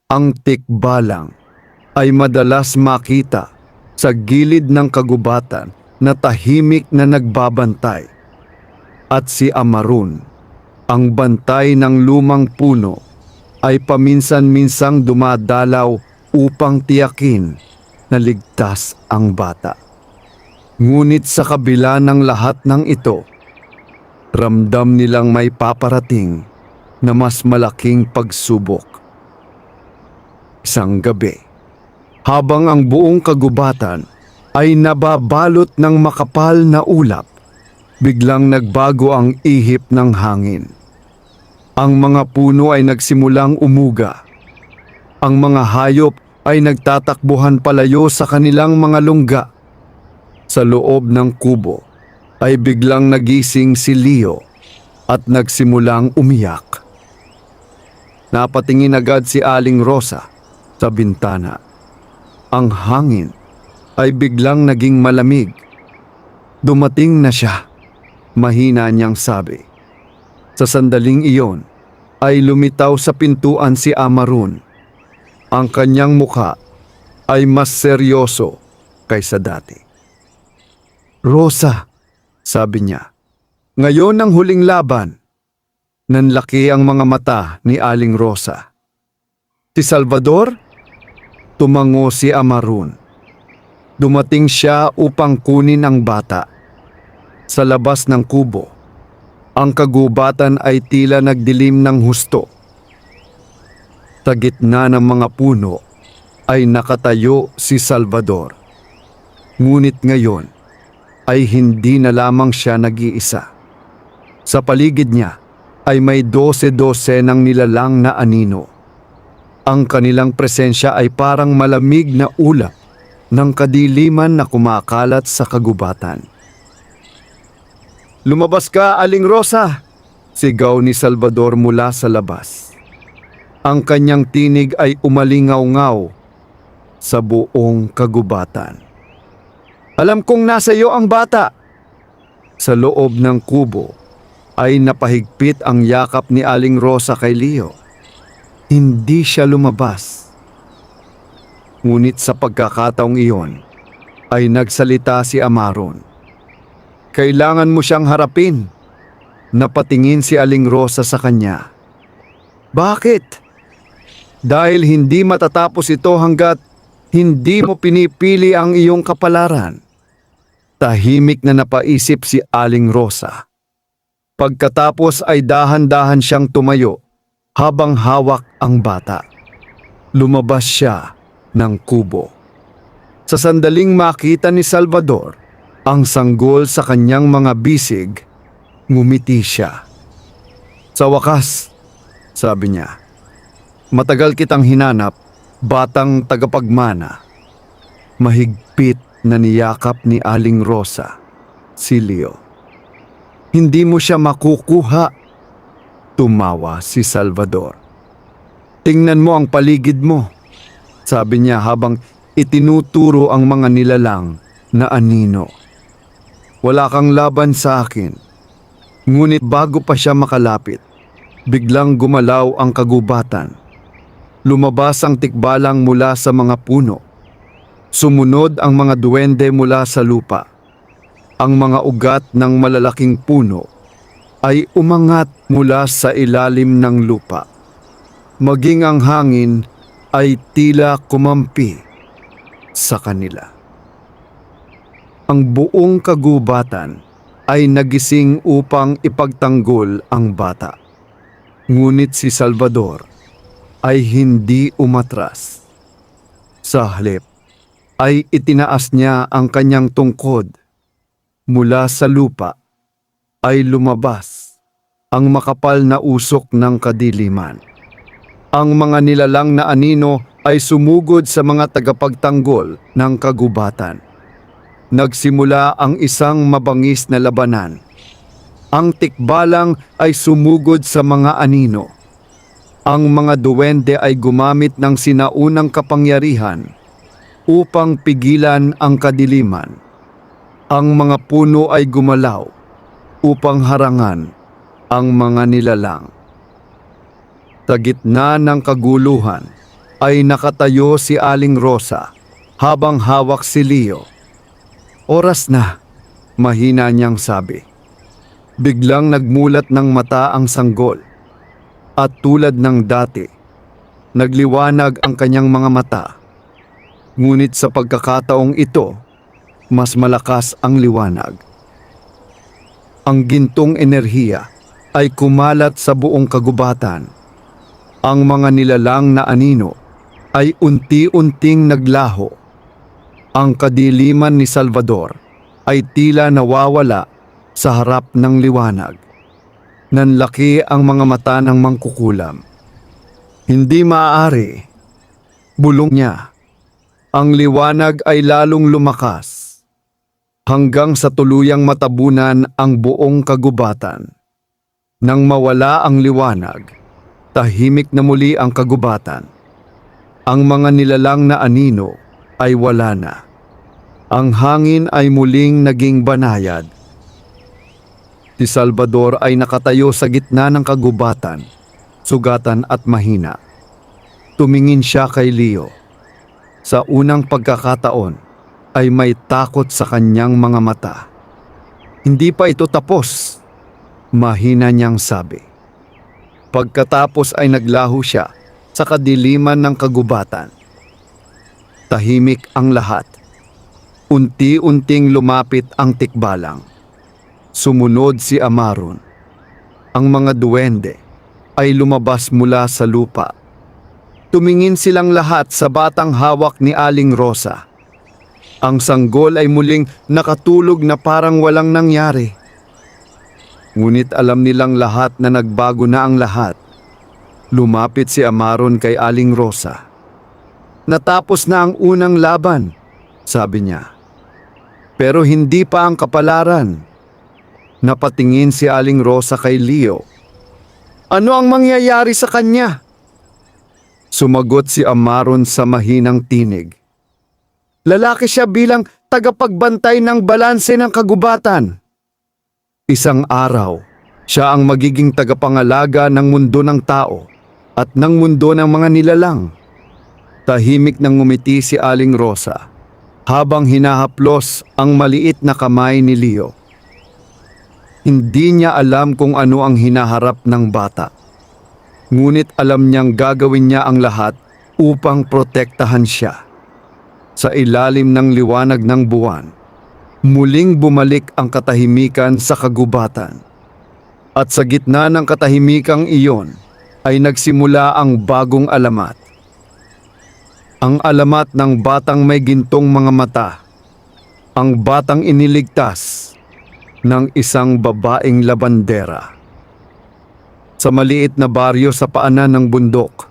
Ang tikbalang ay madalas makita sa gilid ng kagubatan na tahimik na nagbabantay. At si Amaron, ang bantay ng lumang puno, ay paminsan-minsang dumadalaw upang tiyakin na ligtas ang bata. Ngunit sa kabila ng lahat ng ito, ramdam nilang may paparating na mas malaking pagsubok. Isang gabi, habang ang buong kagubatan ay nababalot ng makapal na ulap, biglang nagbago ang ihip ng hangin. Ang mga puno ay nagsimulang umuga. Ang mga hayop ay nagtatakbuhan palayo sa kanilang mga lungga. Sa loob ng kubo ay biglang nagising si Leo at nagsimulang umiyak. Napatingin agad si Aling Rosa sa bintana. Ang hangin ay biglang naging malamig. Dumating na siya, mahina niyang sabi. Sa sandaling iyon ay lumitaw sa pintuan si Amarun. Ang kanyang mukha ay mas seryoso kaysa dati. Rosa, sabi niya, ngayon ang huling laban. Nanlaki ang mga mata ni Aling Rosa. Si Salvador? Tumango si Amarun. Dumating siya upang kunin ang bata. Sa labas ng kubo, ang kagubatan ay tila nagdilim ng husto. Sa gitna ng mga puno ay nakatayo si Salvador. Ngunit ngayon ay hindi na lamang siya nag-iisa. Sa paligid niya ay may 12 ng nilalang na anino. Ang kanilang presensya ay parang malamig na ulap ng kadiliman na kumakalat sa kagubatan. Lumabas ka, Aling Rosa! Sigaw ni Salvador mula sa labas. Ang kanyang tinig ay umalingaw-ngaw sa buong kagubatan. Alam kong nasa iyo ang bata! Sa loob ng kubo ay napahigpit ang yakap ni Aling Rosa kay Leo. Hindi siya lumabas. Ngunit sa pagkakataong iyon ay nagsalita si Amaron. Kailangan mo siyang harapin. Napatingin si Aling Rosa sa kanya. Bakit? Dahil hindi matatapos ito hanggat hindi mo pinipili ang iyong kapalaran. Tahimik na napaisip si Aling Rosa. Pagkatapos ay dahan-dahan siyang tumayo habang hawak ang bata. Lumabas siya ng kubo. Sa sandaling makita ni Salvador ang sanggol sa kanyang mga bisig, ngumiti siya. Sa wakas, sabi niya, matagal kitang hinanap, batang tagapagmana. Mahigpit na niyakap ni Aling Rosa si Leo. Hindi mo siya makukuha. Tumawa si Salvador. Tingnan mo ang paligid mo, sabi niya habang itinuturo ang mga nilalang na anino. Wala kang laban sa akin. Ngunit bago pa siya makalapit, biglang gumalaw ang kagubatan. Lumabas ang tikbalang mula sa mga puno. Sumunod ang mga duwende mula sa lupa. Ang mga ugat ng malalaking puno ay umangat mula sa ilalim ng lupa. Maging ang hangin ay tila kumampi sa kanila. Ang buong kagubatan ay nagising upang ipagtanggol ang bata. Ngunit si Salvador ay hindi umatras. Sa halip ay itinaas niya ang kanyang tungkod. Mula sa lupa ay lumabas ang makapal na usok ng kadiliman. Ang mga nilalang na anino ay sumugod sa mga tagapagtanggol ng kagubatan. Nagsimula ang isang mabangis na labanan. Ang tikbalang ay sumugod sa mga anino. Ang mga duwende ay gumamit ng sinaunang kapangyarihan upang pigilan ang kadiliman. Ang mga puno ay gumalaw upang harangan ang mga nilalang. Sa gitna ng kaguluhan ay nakatayo si Aling Rosa habang hawak si Leo. Oras na, mahina niyang sabi. Biglang nagmulat ng mata ang sanggol at tulad ng dati, nagliwanag ang kanyang mga mata. Ngunit sa pagkakataong ito, mas malakas ang liwanag. Ang gintong enerhiya ay kumalat sa buong kagubatan. Ang mga nilalang na anino ay unti-unting naglaho. Ang kadiliman ni Salvador ay tila nawawala sa harap ng liwanag. Nanlaki ang mga mata ng mangkukulam. Hindi maaari. Bulong niya. Ang liwanag ay lalong lumakas hanggang sa tuluyang matabunan ang buong kagubatan. Nang mawala ang liwanag, tahimik na muli ang kagubatan. Ang mga nilalang na anino ay wala na. Ang hangin ay muling naging banayad. Si Salvador ay nakatayo sa gitna ng kagubatan, sugatan at mahina. Tumingin siya kay Leo. Sa unang pagkakataon ay may takot sa kanyang mga mata. Hindi pa ito tapos, mahina niyang sabi. Pagkatapos ay naglaho siya sa kadiliman ng kagubatan. Tahimik ang lahat. Unti-unting lumapit ang tikbalang. Sumunod si Amaron. Ang mga duwende ay lumabas mula sa lupa. Tumingin silang lahat sa batang hawak ni Aling Rosa. Ang sanggol ay muling nakatulog na parang walang nangyari. Ngunit alam nilang lahat na nagbago na ang lahat. Lumapit si Amaron kay Aling Rosa. Natapos na ang unang laban, sabi niya. Pero hindi pa ang kapalaran. Napatingin si Aling Rosa kay Leo. Ano ang mangyayari sa kanya? Sumagot si Amaron sa mahinang tinig. Lalaki siya bilang tagapagbantay ng balanse ng kagubatan. Isang araw, siya ang magiging tagapangalaga ng mundo ng tao at ng mundo ng mga nilalang. Tahimik nang ngumiti si Aling Rosa habang hinahaplos ang maliit na kamay ni Leo. Hindi niya alam kung ano ang hinaharap ng bata. Ngunit alam niyang gagawin niya ang lahat upang protektahan siya. Sa ilalim ng liwanag ng buwan, muling bumalik ang katahimikan sa kagubatan. At sa gitna ng katahimikang iyon ay nagsimula ang bagong alamat. Ang alamat ng batang may gintong mga mata. Ang batang iniligtas ng isang babaeng labandera. Sa maliit na baryo sa paanan ng bundok,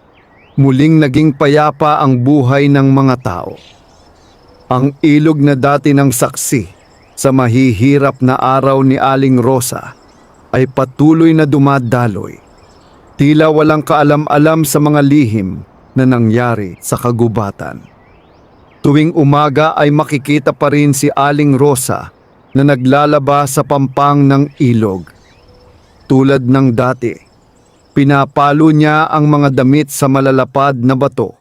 muling naging payapa ang buhay ng mga tao. Ang ilog na dati ng saksi sa mahihirap na araw ni Aling Rosa ay patuloy na dumadaloy. Tila walang kaalam-alam sa mga lihim na nangyari sa kagubatan. Tuwing umaga ay makikita pa rin si Aling Rosa na naglalaba sa pampang ng ilog. Tulad ng dati, pinapalo niya ang mga damit sa malalapad na bato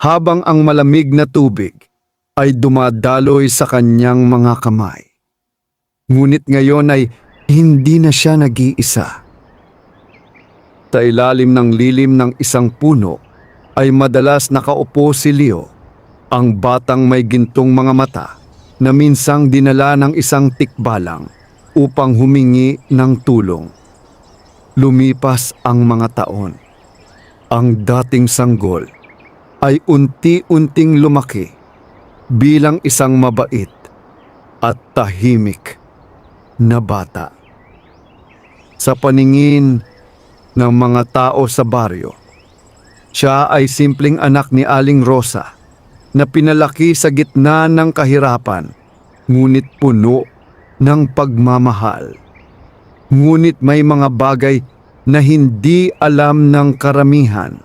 habang ang malamig na tubig ay dumadaloy sa kanyang mga kamay. Ngunit ngayon ay hindi na siya nag-iisa. Sa ilalim ng lilim ng isang puno ay madalas nakaupo si Leo, ang batang may gintong mga mata na minsang dinala ng isang tikbalang upang humingi ng tulong. Lumipas ang mga taon. Ang dating sanggol ay unti-unting lumaki bilang isang mabait at tahimik na bata. Sa paningin ng mga tao sa baryo, siya ay simpleng anak ni Aling Rosa na pinalaki sa gitna ng kahirapan, ngunit puno ng pagmamahal. Ngunit may mga bagay na hindi alam ng karamihan.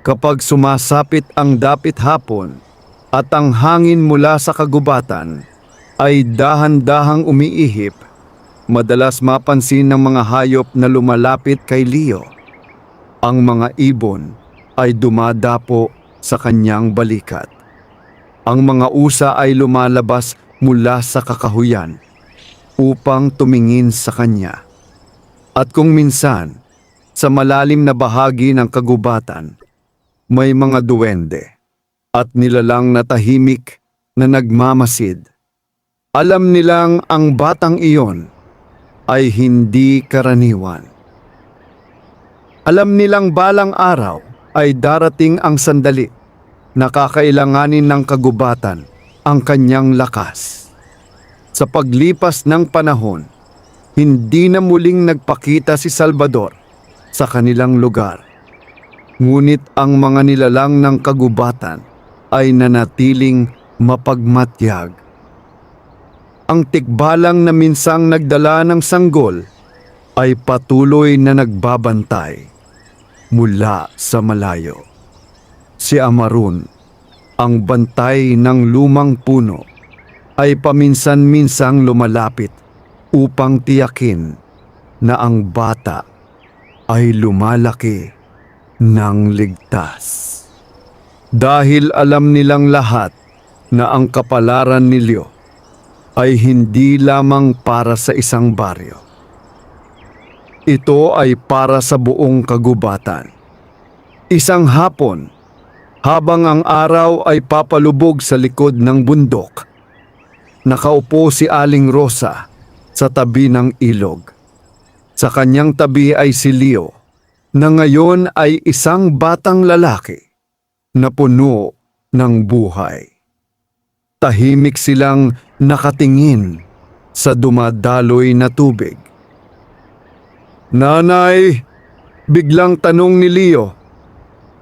Kapag sumasapit ang dapit hapon at ang hangin mula sa kagubatan ay dahan-dahang umiihip, madalas mapansin ng mga hayop na lumalapit kay Leo. Ang mga ibon ay dumadapo sa kanyang balikat. Ang mga usa ay lumalabas mula sa kakahuyan upang tumingin sa kanya. At kung minsan, sa malalim na bahagi ng kagubatan, may mga duwende at nilalang na tahimik na nagmamasid. Alam nilang ang batang iyon ay hindi karaniwan. Alam nilang balang araw ay darating ang sandali na kakailanganin ng kagubatan ang kanyang lakas. Sa paglipas ng panahon, hindi na muling nagpakita si Salvador sa kanilang lugar. Ngunit ang mga nilalang ng kagubatan ay nanatiling mapagmatyag. Ang tikbalang na minsang nagdala ng sanggol ay patuloy na nagbabantay mula sa malayo. Si Amarun, ang bantay ng lumang puno, ay paminsan-minsang lumalapit upang tiyakin na ang bata ay lumalaki ng ligtas. Dahil alam nilang lahat na ang kapalaran ni Leo ay hindi lamang para sa isang baryo. Ito ay para sa buong kagubatan. Isang hapon, habang ang araw ay papalubog sa likod ng bundok, nakaupo si Aling Rosa sa tabi ng ilog. Sa kanyang tabi ay si Leo, na ngayon ay isang batang lalaki na puno ng buhay. Tahimik silang nakatingin sa dumadaloy na tubig. "Nanay," biglang tanong ni Leo.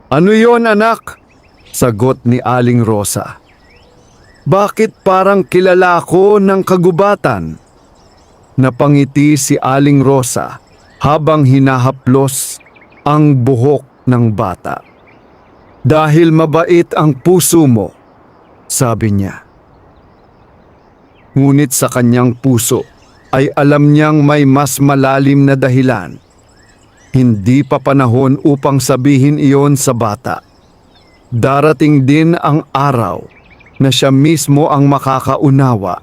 "Ano yon, anak?" Sagot ni Aling Rosa. "Bakit parang kilala ko ng kagubatan?" Napangiti si Aling Rosa habang hinahaplos ang buhok ng bata. "Dahil mabait ang puso mo," sabi niya. Ngunit sa kanyang puso ay alam niyang may mas malalim na dahilan. Hindi pa panahon upang sabihin iyon sa bata. Darating din ang araw na siya mismo ang makakaunawa.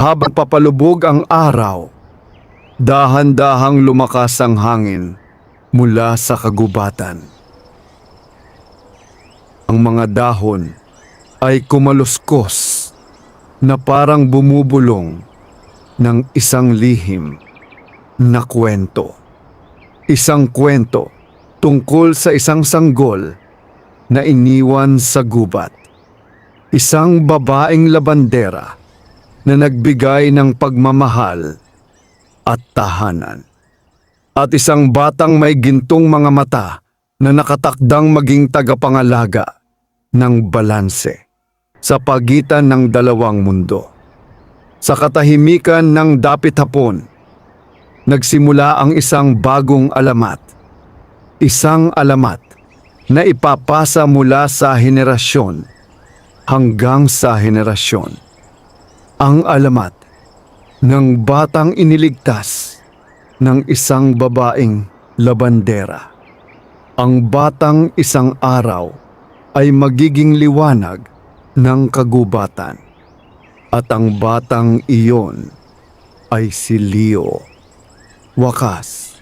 Habang papalubog ang araw, dahan-dahang lumakas ang hangin mula sa kagubatan. Ang mga dahon ay kumaluskos na parang bumubulong ng isang lihim na kwento. Isang kwento tungkol sa isang sanggol na iniwan sa gubat. Isang babaeng labandera na nagbigay ng pagmamahal at tahanan. At isang batang may gintong mga mata na nakatakdang maging tagapangalaga ng balanse sa pagitan ng dalawang mundo. Sa katahimikan ng dapit hapon, nagsimula ang isang bagong alamat. Isang alamat na ipapasa mula sa henerasyon hanggang sa henerasyon. Ang alamat ng batang iniligtas ng isang babaeng labandera. Ang batang isang araw ay magiging liwanag ng kagubatan. At ang batang iyon ay si Leo. Wakas,